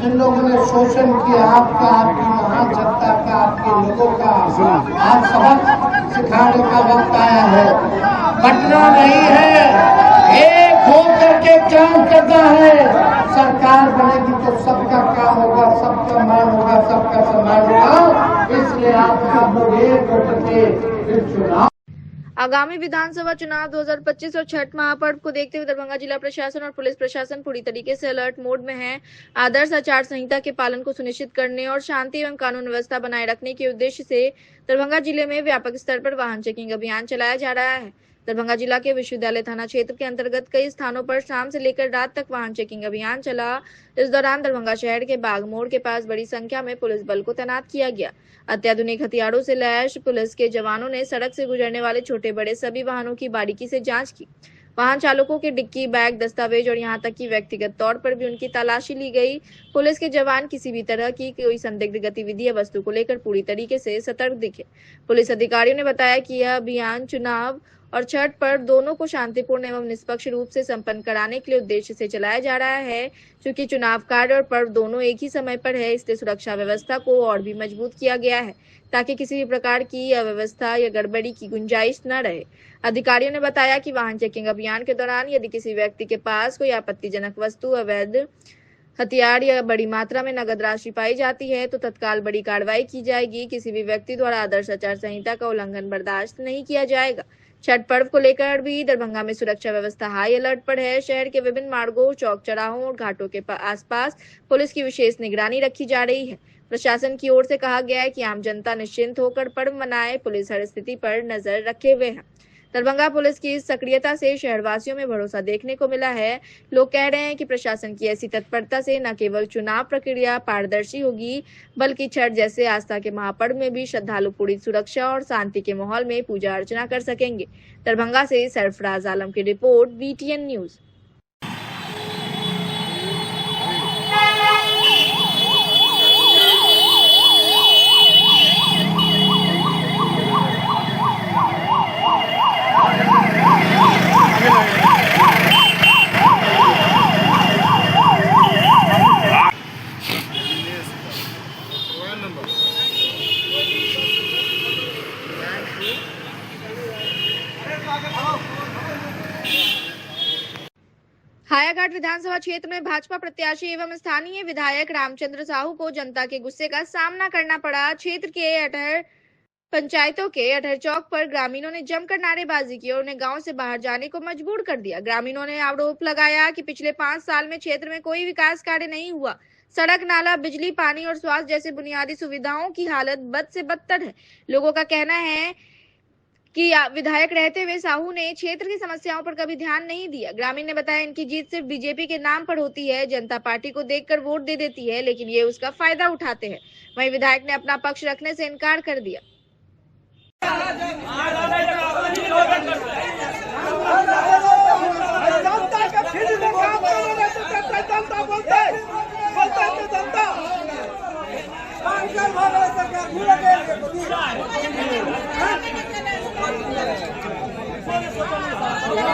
जिन लोगों ने शोषण किया आपका, आपकी महान जनता का, आपके लोगों का, आज सबक सिखाने का वक्त आया है। बटना नहीं है, एक हो करके काम करना है। सरकार बनेगी तो सबका काम होगा, सबका मान होगा, सबका सम्मान होगा। इसलिए आप सब लोग एक होकर के इस चुनाव आगामी विधानसभा चुनाव 2025 और छठ महापर्व को देखते हुए दरभंगा जिला प्रशासन और पुलिस प्रशासन पूरी तरीके से अलर्ट मोड में है। आदर्श आचार संहिता के पालन को सुनिश्चित करने और शांति एवं कानून व्यवस्था बनाए रखने के उद्देश्य से दरभंगा जिले में व्यापक स्तर पर वाहन चेकिंग अभियान चलाया जा रहा है। दरभंगा जिला के विश्वविद्यालय थाना क्षेत्र के अंतर्गत कई स्थानों पर शाम से लेकर रात तक वाहन चेकिंग अभियान चला। इस दौरान दरभंगा शहर के बाग मोड़ के पास बड़ी संख्या में पुलिस बल को तैनात किया गया। अत्याधुनिक हथियारों से लैस पुलिस के जवानों ने सड़क से गुजरने वाले छोटे बड़े सभी वाहनों की बारीकी से जांच की। वाहन चालकों के डिक्की, बैग, दस्तावेज और यहां तक कि व्यक्तिगत तौर पर भी उनकी तलाशी ली गई। पुलिस के जवान किसी भी तरह की कोई संदिग्ध गतिविधि या वस्तु को लेकर पूरी तरीके से सतर्क दिखे। पुलिस अधिकारियों ने बताया कि यह अभियान चुनाव और छठ पर दोनों को शांतिपूर्ण एवं निष्पक्ष रूप से संपन्न कराने के लिए उद्देश्य से चलाया जा रहा है। चूंकि चुनाव कार्य और पर्व दोनों एक ही समय पर है, इसलिए सुरक्षा व्यवस्था को और भी मजबूत किया गया है ताकि किसी भी प्रकार की अव्यवस्था या गड़बड़ी की गुंजाइश न रहे। अधिकारियों ने बताया कि वाहन चेकिंग अभियान के दौरान यदि किसी व्यक्ति के पास कोई आपत्तिजनक वस्तु, अवैध हथियार या बड़ी मात्रा में नगद राशि पाई जाती है तो तत्काल बड़ी कार्रवाई की जाएगी। किसी भी व्यक्ति द्वारा आदर्श आचार संहिता का उल्लंघन बर्दाश्त नहीं किया जाएगा। छठ पर्व को लेकर भी दरभंगा में सुरक्षा व्यवस्था हाई अलर्ट पर है। शहर के विभिन्न मार्गों, चौक चौराहों और घाटों के आसपास पुलिस की विशेष निगरानी रखी जा रही है। प्रशासन की ओर से कहा गया है कि आम जनता निश्चिंत होकर पर्व मनाए। पुलिस हर स्थिति पर नजर रखे हुए है। दरभंगा पुलिस की इस सक्रियता से शहरवासियों में भरोसा देखने को मिला है। लोग कह रहे हैं कि प्रशासन की ऐसी तत्परता से न केवल चुनाव प्रक्रिया पारदर्शी होगी, बल्कि छठ जैसे आस्था के महापर्व में भी श्रद्धालु पूरी सुरक्षा और शांति के माहौल में पूजा अर्चना कर सकेंगे। दरभंगा से सरफराज आलम की रिपोर्ट, BTN न्यूज। हायाघाट विधानसभा क्षेत्र में भाजपा प्रत्याशी एवं स्थानीय विधायक रामचंद्र साहू को जनता के गुस्से का सामना करना पड़ा। क्षेत्र के अटहर पंचायतों के अठहर चौक पर ग्रामीणों ने जमकर नारेबाजी की और उन्हें गांव से बाहर जाने को मजबूर कर दिया। ग्रामीणों ने आरोप लगाया कि पिछले 5 साल में क्षेत्र में कोई विकास कार्य नहीं हुआ। सड़क, नाला, बिजली, पानी और स्वास्थ्य जैसे बुनियादी सुविधाओं की हालत बद से बदतर है। लोगों का कहना है कि विधायक रहते हुए साहू ने क्षेत्र की समस्याओं पर कभी ध्यान नहीं दिया। ग्रामीण ने बताया इनकी जीत सिर्फ बीजेपी के नाम पर होती है, जनता पार्टी को देखकर वोट दे देती है, लेकिन ये उसका फायदा उठाते हैं। वहीं विधायक ने अपना पक्ष रखने से इनकार कर दिया।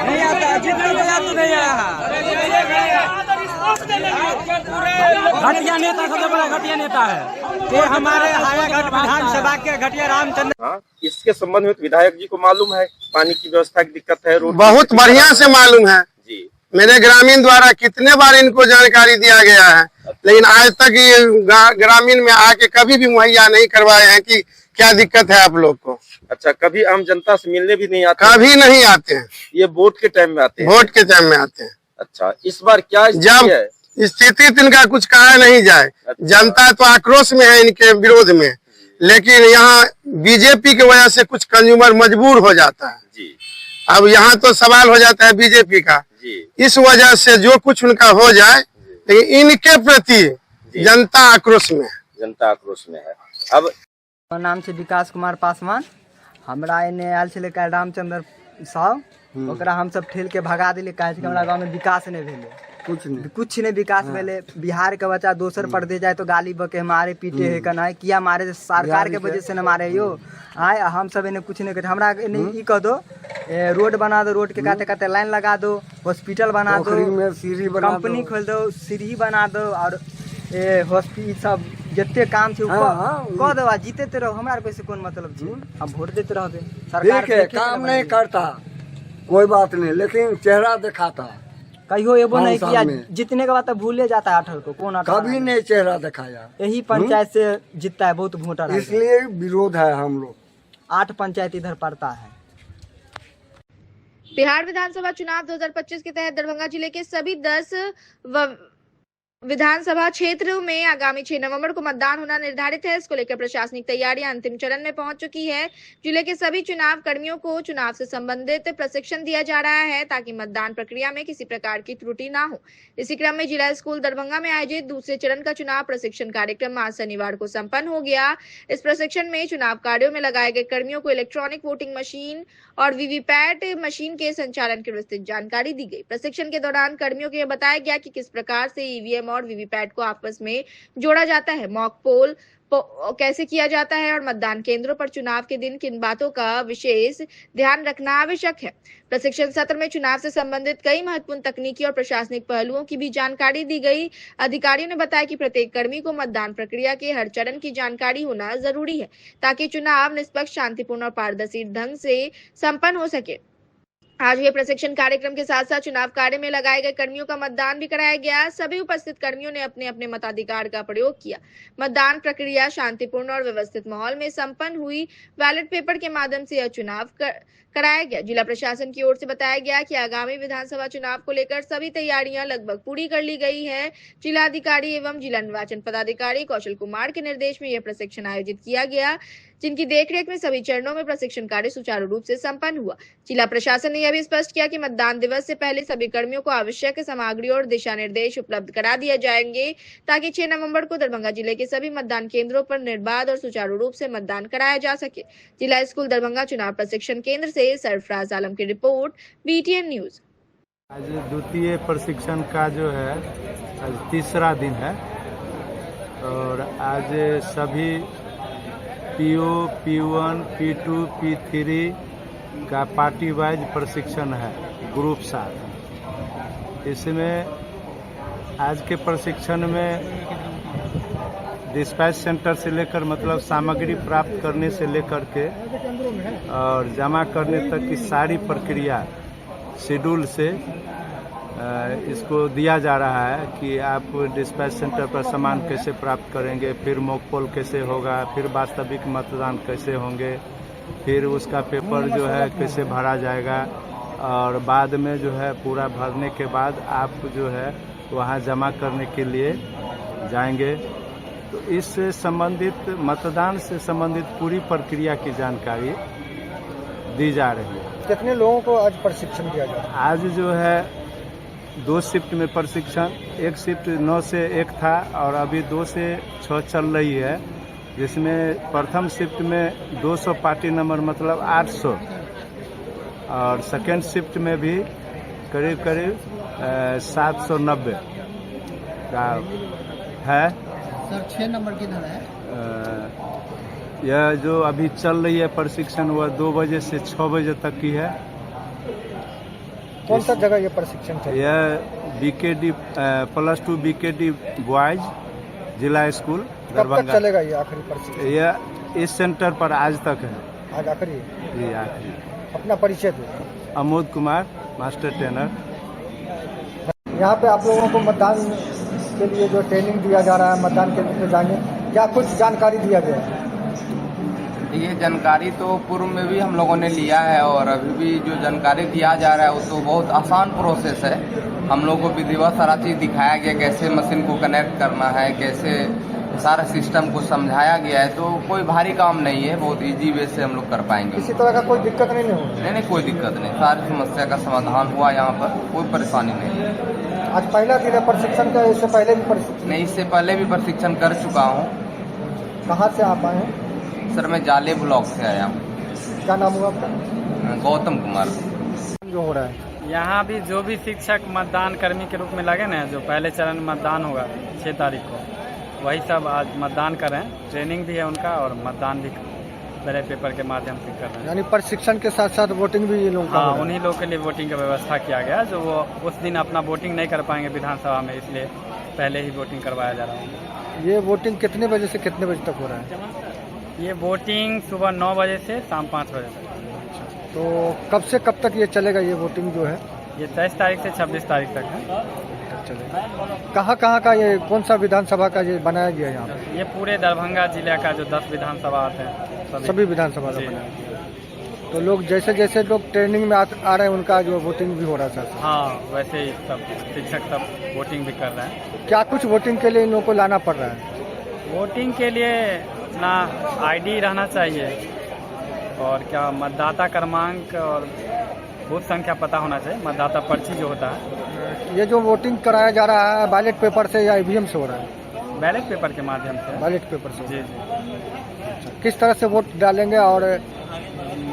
नहीं आता, जितना तो नहीं आया। घटिया नेता सबसे बड़ा घटिया नेता है। ये हमारे हायाघाट विधानसभा के घटिया रामचंद्र। हाँ, इसके संबंध में विधायक जी को मालूम है, पानी की व्यवस्था की दिक्कत है, रोड बहुत बढ़िया से मालूम है जी। मेरे ग्रामीण द्वारा कितने बार इनको जानकारी दिया गया है, लेकिन आज तक ये ग्रामीण में आके कभी भी मुहैया नहीं करवाए हैं कि क्या दिक्कत है आप लोग को। अच्छा, कभी आम जनता से मिलने भी नहीं आते? कभी नहीं आते हैं। ये वोट के टाइम में आते हैं? वोट के टाइम में आते हैं। अच्छा, इस बार क्या स्थिति है? स्थिति इनका कुछ कहा नहीं जाए। अच्छा। जनता तो आक्रोश में है इनके विरोध में, लेकिन यहाँ बीजेपी की वजह से कुछ कंज्यूमर मजबूर हो जाता है जी। अब यहाँ तो सवाल हो जाता है बीजेपी का जी। इस वजह से जो कुछ उनका हो जाए, लेकिन इनके प्रति जनता आक्रोश में है। जनता आक्रोश में है। अब नाम से विकास कुमार पासवान, हमरा एने आयल छे रामचंद्र साहू, ओकरा हम सब ठेल के भगा दिले काहे कि हमरा गांव में विकास नहीं भेले। कुछ नहीं विकास भेले। बिहार के बच्चा दोसर परदेश जाए तो गाली बके मारे पीटे है कना किया मारे सरकार के वजह से न मारे यो आए। हम सब इन्हें कुछ नहीं करे। हमरा ई कह दो रोड बना दो, रोड के काते काते लाइन लगा दो, हॉस्पिटल बना दो, कंपनी खोल दो, सीढ़ी बना दो और हॉस्पिटल सब जितने काम थे कह दो। जीते रहो, हमारे पैसे कौन मतलब जी, हम वोट देते रहोगे। सरकार काम नहीं करता कोई बात नहीं, लेकिन चेहरा दिखाता कहियो एबो नहीं किया। जितने के बाद तो भूले जाता है अठल को कौन कभी नहीं चेहरा दिखाया। यही पंचायत से जीतता है बहुत वोटर, इसलिए विरोध है। हम लोग 8 पंचायत इधर पड़ता है। बिहार विधानसभा चुनाव 2025 के तहत दरभंगा जिले के सभी 10 विधानसभा क्षेत्रों में आगामी 6 नवंबर को मतदान होना निर्धारित है। इसको लेकर प्रशासनिक तैयारियां अंतिम चरण में पहुंच चुकी है। जिले के सभी चुनाव कर्मियों को चुनाव से संबंधित प्रशिक्षण दिया जा रहा है ताकि मतदान प्रक्रिया में किसी प्रकार की त्रुटि ना हो। इसी क्रम में जिला स्कूल दरभंगा में आयोजित दूसरे चरण का चुनाव प्रशिक्षण कार्यक्रम आज शनिवार को संपन्न हो गया। इस प्रशिक्षण में चुनाव कार्यों में लगाए गए कर्मियों को इलेक्ट्रॉनिक वोटिंग मशीन और वीवीपैट मशीन के संचालन की विस्तृत जानकारी दी गई। प्रशिक्षण के दौरान कर्मियों को यह बताया गया कि किस प्रकार से ईवीएम और वीवीपैट को आपस में जोड़ा जाता है, मॉक पोल कैसे किया जाता है और मतदान केंद्रों पर चुनाव के दिन किन बातों का विशेष ध्यान रखना आवश्यक है। प्रशिक्षण सत्र में चुनाव से संबंधित कई महत्वपूर्ण तकनीकी और प्रशासनिक पहलुओं की भी जानकारी दी गई। अधिकारियों ने बताया कि प्रत्येक कर्मी को मतदान प्रक्रिया के हर चरण की जानकारी होना जरूरी है ताकि चुनाव निष्पक्ष, शांतिपूर्ण और पारदर्शी ढंग से संपन्न हो सके। आज हुए प्रशिक्षण कार्यक्रम के साथ साथ चुनाव कार्य में लगाए गए कर्मियों का मतदान भी कराया गया। सभी उपस्थित कर्मियों ने अपने अपने मताधिकार का प्रयोग किया। मतदान प्रक्रिया शांतिपूर्ण और व्यवस्थित माहौल में संपन्न हुई। बैलेट पेपर के माध्यम से यह चुनाव कराया गया। जिला प्रशासन की ओर से बताया गया कि आगामी विधानसभा चुनाव को लेकर सभी तैयारियां लगभग पूरी कर ली गई है। जिलाधिकारी एवं जिला निर्वाचन पदाधिकारी कौशल कुमार के निर्देश में यह प्रशिक्षण आयोजित किया गया, जिनकी देखरेख में सभी चरणों में प्रशिक्षण कार्य सुचारू रूप से संपन्न हुआ। जिला प्रशासन ने यह भी स्पष्ट किया कि मतदान दिवस से पहले सभी कर्मियों को आवश्यक सामग्री और दिशा निर्देश उपलब्ध करा दिए जाएंगे ताकि 6 नवंबर को दरभंगा जिले के सभी मतदान केंद्रों पर निर्बाध और सुचारू रूप से मतदान कराया जा सके। जिला स्कूल दरभंगा चुनाव प्रशिक्षण केंद्र से सरफराज आलम की रिपोर्ट, BTN न्यूज। आज द्वितीय प्रशिक्षण का जो है आज तीसरा दिन है और आज सभी PO, P1, P2, P3 का पार्टी वाइज प्रशिक्षण है ग्रुप साथ। इसमें आज के प्रशिक्षण में डिस्पैच सेंटर से लेकर मतलब सामग्री प्राप्त करने से लेकर के और जमा करने तक की सारी प्रक्रिया शेड्यूल से इसको दिया जा रहा है कि आप डिस्पैच सेंटर पर सामान कैसे प्राप्त करेंगे, फिर मॉक पोल कैसे होगा, फिर वास्तविक मतदान कैसे होंगे, फिर उसका पेपर जो है कैसे भरा जाएगा, और बाद में जो है पूरा भरने के बाद आप जो है वहाँ जमा करने के लिए जाएंगे। तो इससे संबंधित मतदान से संबंधित पूरी प्रक्रिया की जानकारी दी जा रही है। कितने लोगों को आज प्रशिक्षण दिया जा रहा है? आज जो है 2 शिफ्ट में प्रशिक्षण, एक शिफ्ट 9 से 1 था और अभी 2 से 6 चल रही है, जिसमें प्रथम शिफ्ट में 200 पार्टी नंबर मतलब 800 और सेकेंड शिफ्ट में भी करीब 790 का है। सर 6 नंबर किधर है? यह जो अभी चल रही है प्रशिक्षण वह 2 बजे से 6 बजे तक की है। कौन सा जगह ये प्रशिक्षण चल रहा है? यह BKD +2 BKD बॉयज जिला स्कूल दरभंगा। कब तक चलेगा ये आखिरी प्रशिक्षण? यह इस सेंटर पर आज तक है। आज आखिरी? जी आखिरी। अपना परिचय दो। Amod Kumar, master trainer. यहाँ पे आप लोगों को मतदान के लिए जो ट्रेनिंग दिया जा रहा है, मतदान केंद्र में जाएंगे, क्या कुछ जानकारी दिया गया है? ये जानकारी तो पूर्व में भी हम लोगों ने लिया है और अभी भी जो जानकारी दिया जा रहा है वो तो बहुत आसान प्रोसेस है। हम लोगों को विधिवत सारा चीज़ दिखाया गया, कैसे मशीन को कनेक्ट करना है, कैसे सारा सिस्टम को समझाया गया है। तो कोई भारी काम नहीं है, बहुत इजी वे से हम लोग कर पाएंगे। किसी तरह का कोई दिक्कत नहीं होगी? नहीं, कोई दिक्कत नहीं, सारी समस्या का समाधान हुआ, यहाँ पर कोई परेशानी नहीं है। आज पहला दिन है प्रशिक्षण का, इससे पहले भी प्रशिक्षण? नहीं, इससे पहले भी प्रशिक्षण कर चुका हूँ। कहाँ से आप आए हैं? सर मैं जाले ब्लॉक से आया हूँ। क्या नाम हुआ आपका? गौतम कुमार। जो हो रहा है यहाँ भी जो भी शिक्षक मतदान कर्मी के रूप में लगे ना, जो पहले चरण मतदान होगा 6 तारीख को, वही सब आज मतदान कर रहे हैं। ट्रेनिंग भी है उनका और मतदान भी बैलेट पेपर के माध्यम से कर रहे हैं। यानी प्रशिक्षण के साथ साथ वोटिंग भी ये लोग? हाँ, उन्हीं लोग के लिए वोटिंग का व्यवस्था किया गया, जो वो उस दिन अपना वोटिंग नहीं कर पाएंगे विधानसभा में, इसलिए पहले ही वोटिंग करवाया जा रहा है। ये वोटिंग कितने बजे से कितने बजे तक हो रहा है? ये वोटिंग सुबह 9 बजे से शाम 5 बजे तक। तो कब से कब तक ये चलेगा ये वोटिंग जो है? ये 23 तारीख से 26 तारीख तक है। कहाँ का ये कौन सा विधानसभा का ये बनाया गया यहाँ पे? ये पूरे दरभंगा जिले का जो 10 विधानसभा आते हैं सभी विधानसभा का बनाया गया। तो लोग जैसे जैसे लोग ट्रेनिंग में आ रहे हैं उनका जो वोटिंग भी हो रहा है? हाँ, वैसे ही सब शिक्षक सब वोटिंग भी कर रहे हैं। क्या कुछ वोटिंग के लिए इन लोगों को लाना पड़ रहा है? वोटिंग के लिए अपना ID रहना चाहिए और क्या मतदाता क्रमांक और बूथ संख्या पता होना चाहिए, मतदाता पर्ची जो होता है। ये जो वोटिंग कराया जा रहा है बैलेट पेपर से या EVM से हो रहा है? बैलेट पेपर के माध्यम से। बैलेट पेपर से? जी। किस तरह से वोट डालेंगे? और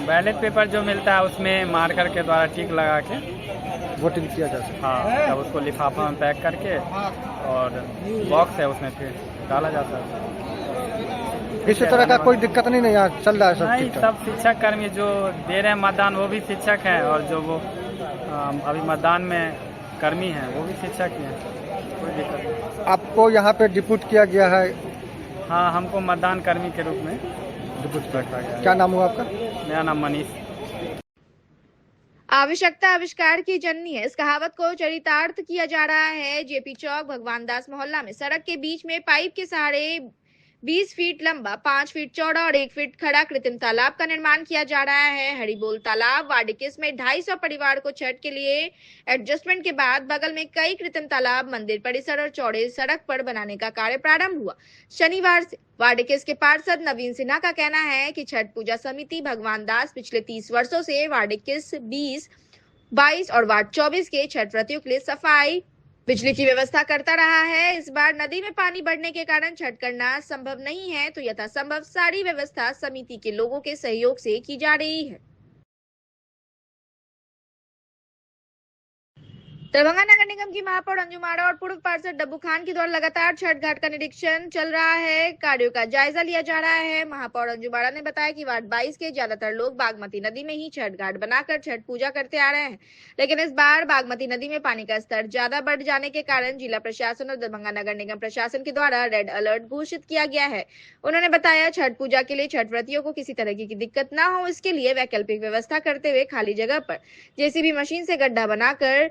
बैलेट पेपर जो मिलता है उसमें मार्कर के द्वारा टिक लगा के वोटिंग किया जा सकता है। हाँ, तब उसको लिफाफा में पैक करके और बॉक्स है उसमें फिर डाला जाता है। किसी तरह का कोई दिक्कत नहीं यहाँ चल रहा है? सब नहीं, सब शिक्षक कर्मी जो दे रहे हैं मतदान वो भी शिक्षक हैं और जो वो अभी मतदान में कर्मी हैं वो भी शिक्षक ही हैं, कोई दिक्कत नहीं। आपको यहाँ पे डिप्यूट किया गया है? हाँ, हमको मतदान कर्मी के रूप में डिप्यूट किया गया। क्या नाम हुआ आपका? मेरा नाम मनीष। आवश्यकता आविष्कार की जननी है, इस कहावत को चरितार्थ किया जा रहा है। JP चौक भगवान दास मोहल्ला में सड़क के बीच में पाइप के सहारे 20 फीट लंबा, 5 फीट चौड़ा और 1 फीट खड़ा कृत्रिम तालाब का निर्माण किया जा रहा है। हरिबोल तालाब वार्ड 21 में 250 परिवार को छठ के लिए एडजस्टमेंट के बाद बगल में कई कृत्रिम तालाब, मंदिर परिसर और चौड़े सड़क पर बनाने का कार्य प्रारंभ हुआ। शनिवार से वार्ड 21 के पार्षद नवीन सिन्हा का कहना है कि छठ पूजा समिति भगवान दास पिछले 30 वर्षों से वार्ड 21, 20, 22 और वार्ड 24 के छठ व्रतियों के लिए सफाई, बिजली की व्यवस्था करता रहा है। इस बार नदी में पानी बढ़ने के कारण छठ करना संभव नहीं है, तो यथासंभव सारी व्यवस्था समिति के लोगों के सहयोग से की जा रही है। दरभंगा नगर निगम की महापौर अंजू माड़ा और पूर्व पार्षद डब्बू खान के द्वारा लगातार छठ घाट का निरीक्षण चल रहा है, कार्यों का जायजा लिया जा रहा है। महापौर अंजू माड़ा ने बताया कि वार्ड 22 के ज्यादातर लोग बागमती नदी में ही छठ घाट बनाकर छठ पूजा करते आ रहे हैं, लेकिन इस बार बागमती नदी में पानी का स्तर ज्यादा बढ़ जाने के कारण जिला प्रशासन और दरभंगा नगर निगम प्रशासन के द्वारा रेड अलर्ट घोषित किया गया है। उन्होंने बताया छठ पूजा के लिए छठ व्रतियों को किसी तरह की दिक्कत न हो, इसके लिए वैकल्पिक व्यवस्था करते हुए खाली जगह पर JCB मशीन से गड्ढा बनाकर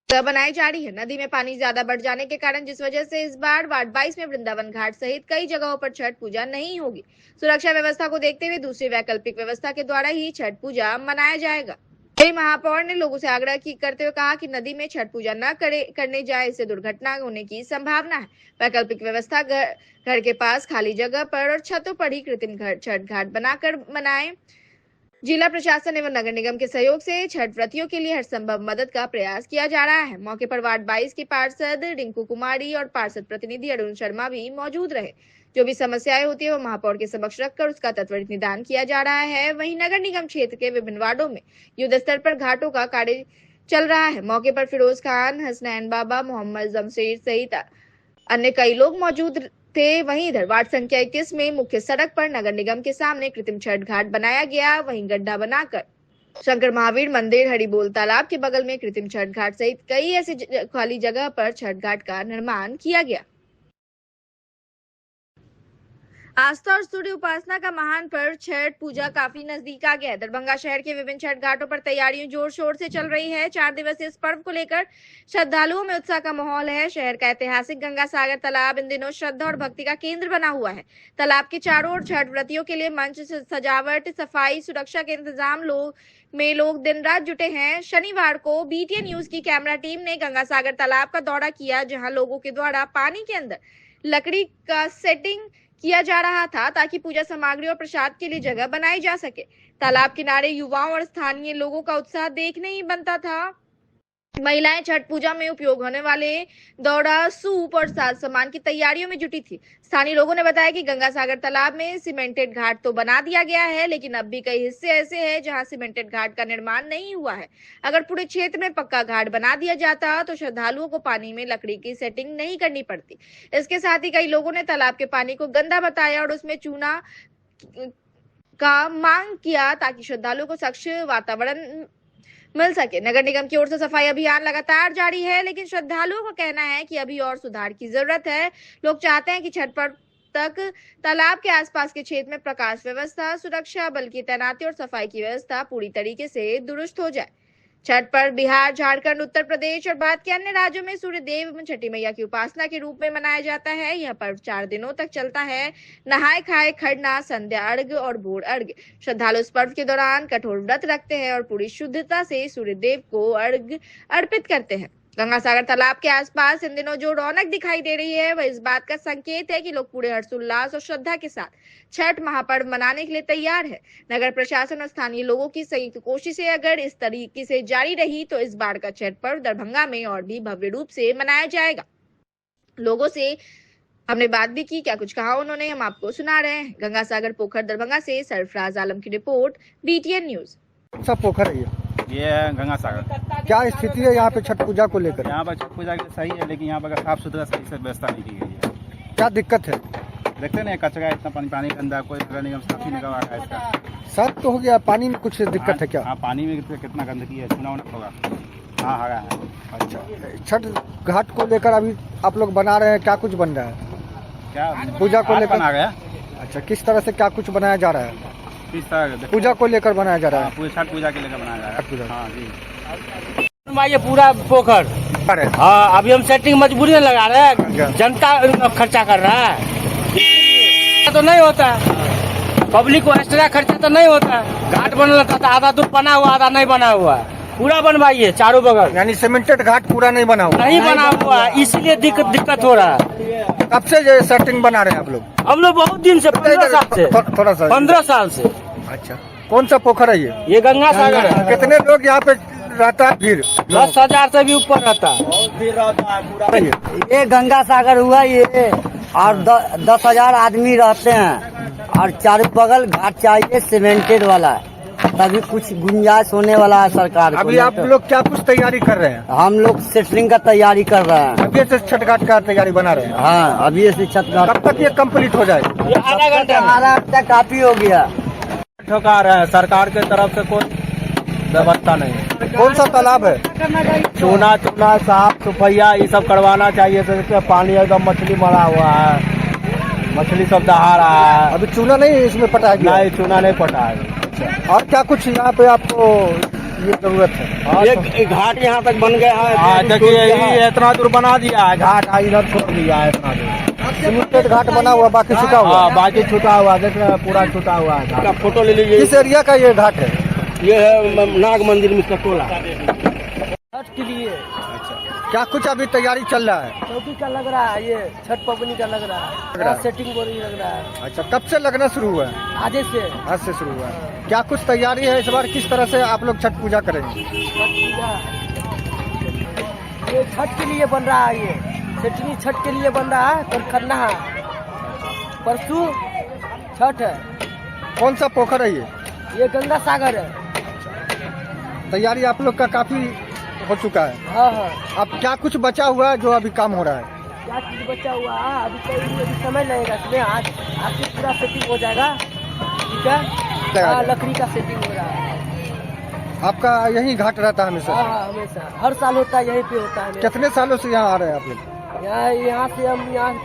बनाई जा रही है। नदी में पानी ज्यादा बढ़ जाने के कारण जिस वजह से इस बार वार्ड 22 में वृंदावन घाट सहित कई जगहों पर छठ पूजा नहीं होगी। सुरक्षा व्यवस्था को देखते हुए दूसरी वैकल्पिक व्यवस्था के द्वारा ही छठ पूजा मनाया जाएगा। महापौर ने लोगों से आग्रह करते हुए कहा कि नदी में छठ पूजा न करने जाए, इससे दुर्घटना होने की संभावना है। वैकल्पिक व्यवस्था घर के पास खाली जगह पर और छतों पर ही कृत्रिम छठ घाट बनाकर मनाएं। जिला प्रशासन एवं नगर निगम के सहयोग से छठ व्रतियों के लिए हर संभव मदद का प्रयास किया जा रहा है। मौके पर वार्ड 22 की पार्षद रिंकू कुमारी और पार्षद प्रतिनिधि अरुण शर्मा भी मौजूद रहे। जो भी समस्याएं होती है वो महापौर के समक्ष रखकर उसका त्वरित निदान किया जा रहा है। वहीं नगर निगम क्षेत्र के विभिन्न वार्डों में युद्ध स्तर पर घाटों का कार्य चल रहा है। मौके पर फिरोज खान, हसनैन बाबा, मोहम्मद जमशेद सहित अन्य कई लोग मौजूद थे। वहीं इधर वार्ड संख्या 21 में मुख्य सड़क पर नगर निगम के सामने कृत्रिम छठ घाट बनाया गया। वहीं गड्ढा बनाकर शंकर महावीर मंदिर, हरिबोल तालाब के बगल में कृत्रिम छठ घाट सहित कई ऐसी खाली जगह पर छठ घाट का निर्माण किया गया। आस्था और सूर्य उपासना का महान पर्व छठ पूजा काफी नजदीक आ गया है। दरभंगा शहर के विभिन्न छठ घाटों पर तैयारियां जोर शोर से चल रही है। 4 दिवसीय इस पर्व को लेकर श्रद्धालुओं में उत्साह का माहौल है। शहर का ऐतिहासिक गंगा सागर तालाब इन दिनों श्रद्धा और भक्ति का केंद्र बना हुआ है। तालाब के चारों ओर छठ व्रतियों के लिए मंच, सजावट, सफाई, सुरक्षा के इंतजाम लोग दिन रात जुटे हैं। शनिवार को BTN न्यूज की कैमरा टीम ने गंगा सागर तालाब का दौरा किया, जहाँ लोगों के द्वारा पानी के अंदर लकड़ी का सेटिंग किया जा रहा था ताकि पूजा सामग्री और प्रसाद के लिए जगह बनाई जा सके। तालाब किनारे युवाओं और स्थानीय लोगों का उत्साह देखने ही बनता था। महिलाएं छठ पूजा में उपयोग होने वाले दौड़ा, सूप और साज सामान की तैयारियों में जुटी थी। स्थानीय लोगों ने बताया कि गंगा सागर तालाब में सीमेंटेड घाट तो बना दिया गया है, लेकिन अब भी कई हिस्से ऐसे हैं जहां सीमेंटेड घाट का निर्माण नहीं हुआ है। अगर पूरे क्षेत्र में पक्का घाट बना दिया जाता तो श्रद्धालुओं को पानी में लकड़ी की सेटिंग नहीं करनी पड़ती। इसके साथ ही कई लोगों ने तालाब के पानी को गंदा बताया और उसमें चूना का मांग किया ताकि श्रद्धालुओं को स्वच्छ वातावरण मिल सके। नगर निगम की ओर से सफाई अभियान लगातार जारी है, लेकिन श्रद्धालुओं का कहना है कि अभी और सुधार की जरूरत है। लोग चाहते हैं कि छठ पर्व तक तालाब के आसपास के क्षेत्र में प्रकाश व्यवस्था, सुरक्षा बल की तैनाती और सफाई की व्यवस्था पूरी तरीके से दुरुस्त हो जाए। छठ पर्व बिहार, झारखंड, उत्तर प्रदेश और भारत के अन्य राज्यों में सूर्य देव एवं छठी मैया की उपासना के रूप में मनाया जाता है। यह पर्व 4 दिनों तक चलता है। नहाय खाए, खरना, संध्या अर्घ्य और भोर अर्घ्य। श्रद्धालु इस पर्व के दौरान कठोर व्रत रखते हैं और पूरी शुद्धता से सूर्य देव को अर्घ्य अर्पित करते हैं। गंगा सागर तालाब के आसपास इन दिनों जो रौनक दिखाई दे रही है वह इस बात का संकेत है कि लोग पूरे हर्षोल्लास और श्रद्धा के साथ छठ महापर्व मनाने के लिए तैयार है। नगर प्रशासन और स्थानीय लोगों की संयुक्त कोशिशें अगर इस तरीके से जारी रही तो इस बार का छठ पर्व दरभंगा में और भी भव्य रूप से मनाया जाएगा। लोगों से हमने बात भी की, क्या कुछ कहा उन्होंने, हम आपको सुना रहे हैं। गंगा सागर पोखर दरभंगा से सरफराज आलम की रिपोर्ट, BTN न्यूज। सब पोखर है ये है गंगा सागर। क्या स्थिति है यहाँ पे छठ पूजा को लेकर? यहाँ पर छठ पूजा के सही है, लेकिन यहाँ पर साफ सुथरा सही से व्यवस्था नहीं की गई है। क्या दिक्कत है? देखते नहीं, कचरा इतना पानी गंदा, कोई नगर निगम साफ ही नहीं करवा रहा है इसका। साफ तो हो गया, पानी में कुछ दिक्कत है क्या? हाँ, पानी में कितना गंदगी है, चुनाव होगा। हाँ, हरा है। अच्छा, छठ घाट को लेकर अभी आप लोग बना रहे हैं, क्या कुछ बन रहा है? क्या पूजा को लेकर बना गया? अच्छा, किस तरह से क्या कुछ बनाया जा रहा है? पूजा को लेकर बनाया जा रहा है, छठ पूजा के लेकर बनाया जा रहा है। हाँ जी, ये पूरा पोखर है। हाँ, अभी हम सेटिंग मजबूरी में लगा रहे हैं, जनता खर्चा कर रहा है तो नहीं होता है, पब्लिक को एक्स्ट्रा खर्चा तो नहीं होता है। घाट बनना था, आधा दूर बना हुआ, आधा नहीं बना हुआ है। पूरा बनवाइए चारों बगल, यानी सीमेंटेड घाट पूरा नहीं बना हुआ? नहीं बना हुआ, इसलिए दिक्कत हो रहा है। कब से सेटिंग बना रहे हैं आप लोग? हम लोग बहुत दिन से, 15 साल से। थोड़ा सा 15 साल से। अच्छा, कौन सा पोखर है ये? ये गंगा सागर है। कितने लोग यहाँ पे रहता है? भीड़ 10,000 से भी ऊपर रहता है। ये गंगा सागर हुआ ये, और 10,000 आदमी रहते हैं और चारों बगल घाट चाहिए सीमेंटेड वाला, तभी कुछ गुंजाइश होने वाला है सरकार। अभी आप लोग क्या कुछ तैयारी कर रहे हैं? हम लोग सेटलिंग का तैयारी कर रहे हैं। अभी से छठ घाट का तैयारी बना रहे हैं? हाँ, अभी से छठ घाट। कब तक ये कंप्लीट हो जाएगा? आधा घंटा काफी हो गया। ठोका रहे हैं, सरकार के तरफ से कोई व्यवस्था नहीं है। कौन सा तालाब है? चूना साफ सफाइया ये सब करवाना चाहिए। तो पानी एकदम मछली मरा हुआ है, मछली सब दहा रहा है। अभी चूना नहीं इसमें पटा गया? नहीं, चूना नहीं पटा है। और क्या कुछ यहाँ पे आपको ये जरूरत है। एक घाट यहाँ तक बन गया है। हाँ देखिए ये इतना दूर बना दिया है घाट, इधर छोड़ दिया है इतना दूर। सिमेंटेड घाट बना हुआ, बाकी छुटा हुआ। हाँ बाकी छुटा हुआ, देख रहे हैं पूरा छुटा हुआ है घाट। फोटो ले लीजिए। किस एरिया का ये घाट है? ये है नाग मंदिर मिस्टर टोला। छठ के लिए क्या कुछ अभी तैयारी चल रहा है? चौकी का लग रहा है, ये छठ पबनी का लग रहा है, सेटिंग बोरी लग रहा है। अच्छा, कब से लगना शुरू हुआ है? आज से। आज से शुरू हुआ है। क्या कुछ तैयारी है इस बार? किस तरह से आप लोग छठ पूजा करेंगे? ये छठ के लिए बन रहा है, ये सेटिंग छठ के लिए बन रहा है, कल करना है। परसों छठ है। कौन सा पोखर है ये? ये गंगा सागर है। तैयारी आप लोग का काफी हो चुका है। हाँ हाँ। अब क्या कुछ बचा हुआ है जो अभी काम हो रहा है? क्या चीज बचा हुआ है अभी समय लगेगा इसमें। आज से पूरा सेटिंग हो जाएगा। ठीक है। हाँ, लकड़ी का सेटिंग हो रहा है। आपका यही घाट रहता है हमेशा? हाँ हमेशा, हर साल होता है, यहीं पे होता है। कितने सालों से यहाँ आ रहे हैं आप लोग? यहाँ से हम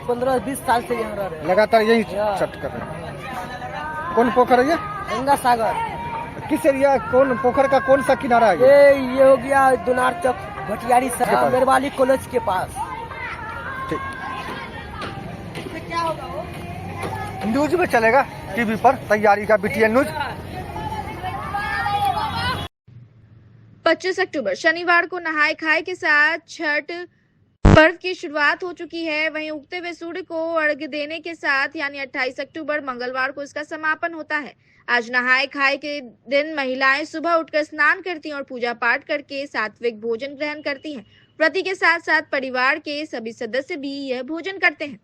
15-20 साल से यहाँ रह रहे हैं। लगातार यही छठ कर रहे हैं। कौन पोखर है ये? गंगा सागर। किस एरिया, कौन पोखर का कौन सा किनारा है? ये हो गया दुनार चौक भटियारी मेरवाली कॉलेज के पास। क्या होगा न्यूज में चलेगा टीवी पर तैयारी का, BTN न्यूज। 25 अक्टूबर शनिवार को नहाय खाए के साथ छठ पर्व की शुरुआत हो चुकी है। वहीं उगते हुए सूर्य को अर्घ्य देने के साथ यानी 28 अक्टूबर मंगलवार को इसका समापन होता है। आज नहाय खाए के दिन महिलाएं सुबह उठकर स्नान करती हैं और पूजा पाठ करके सात्विक भोजन ग्रहण करती हैं। पति के साथ साथ परिवार के सभी सदस्य भी यह भोजन करते हैं।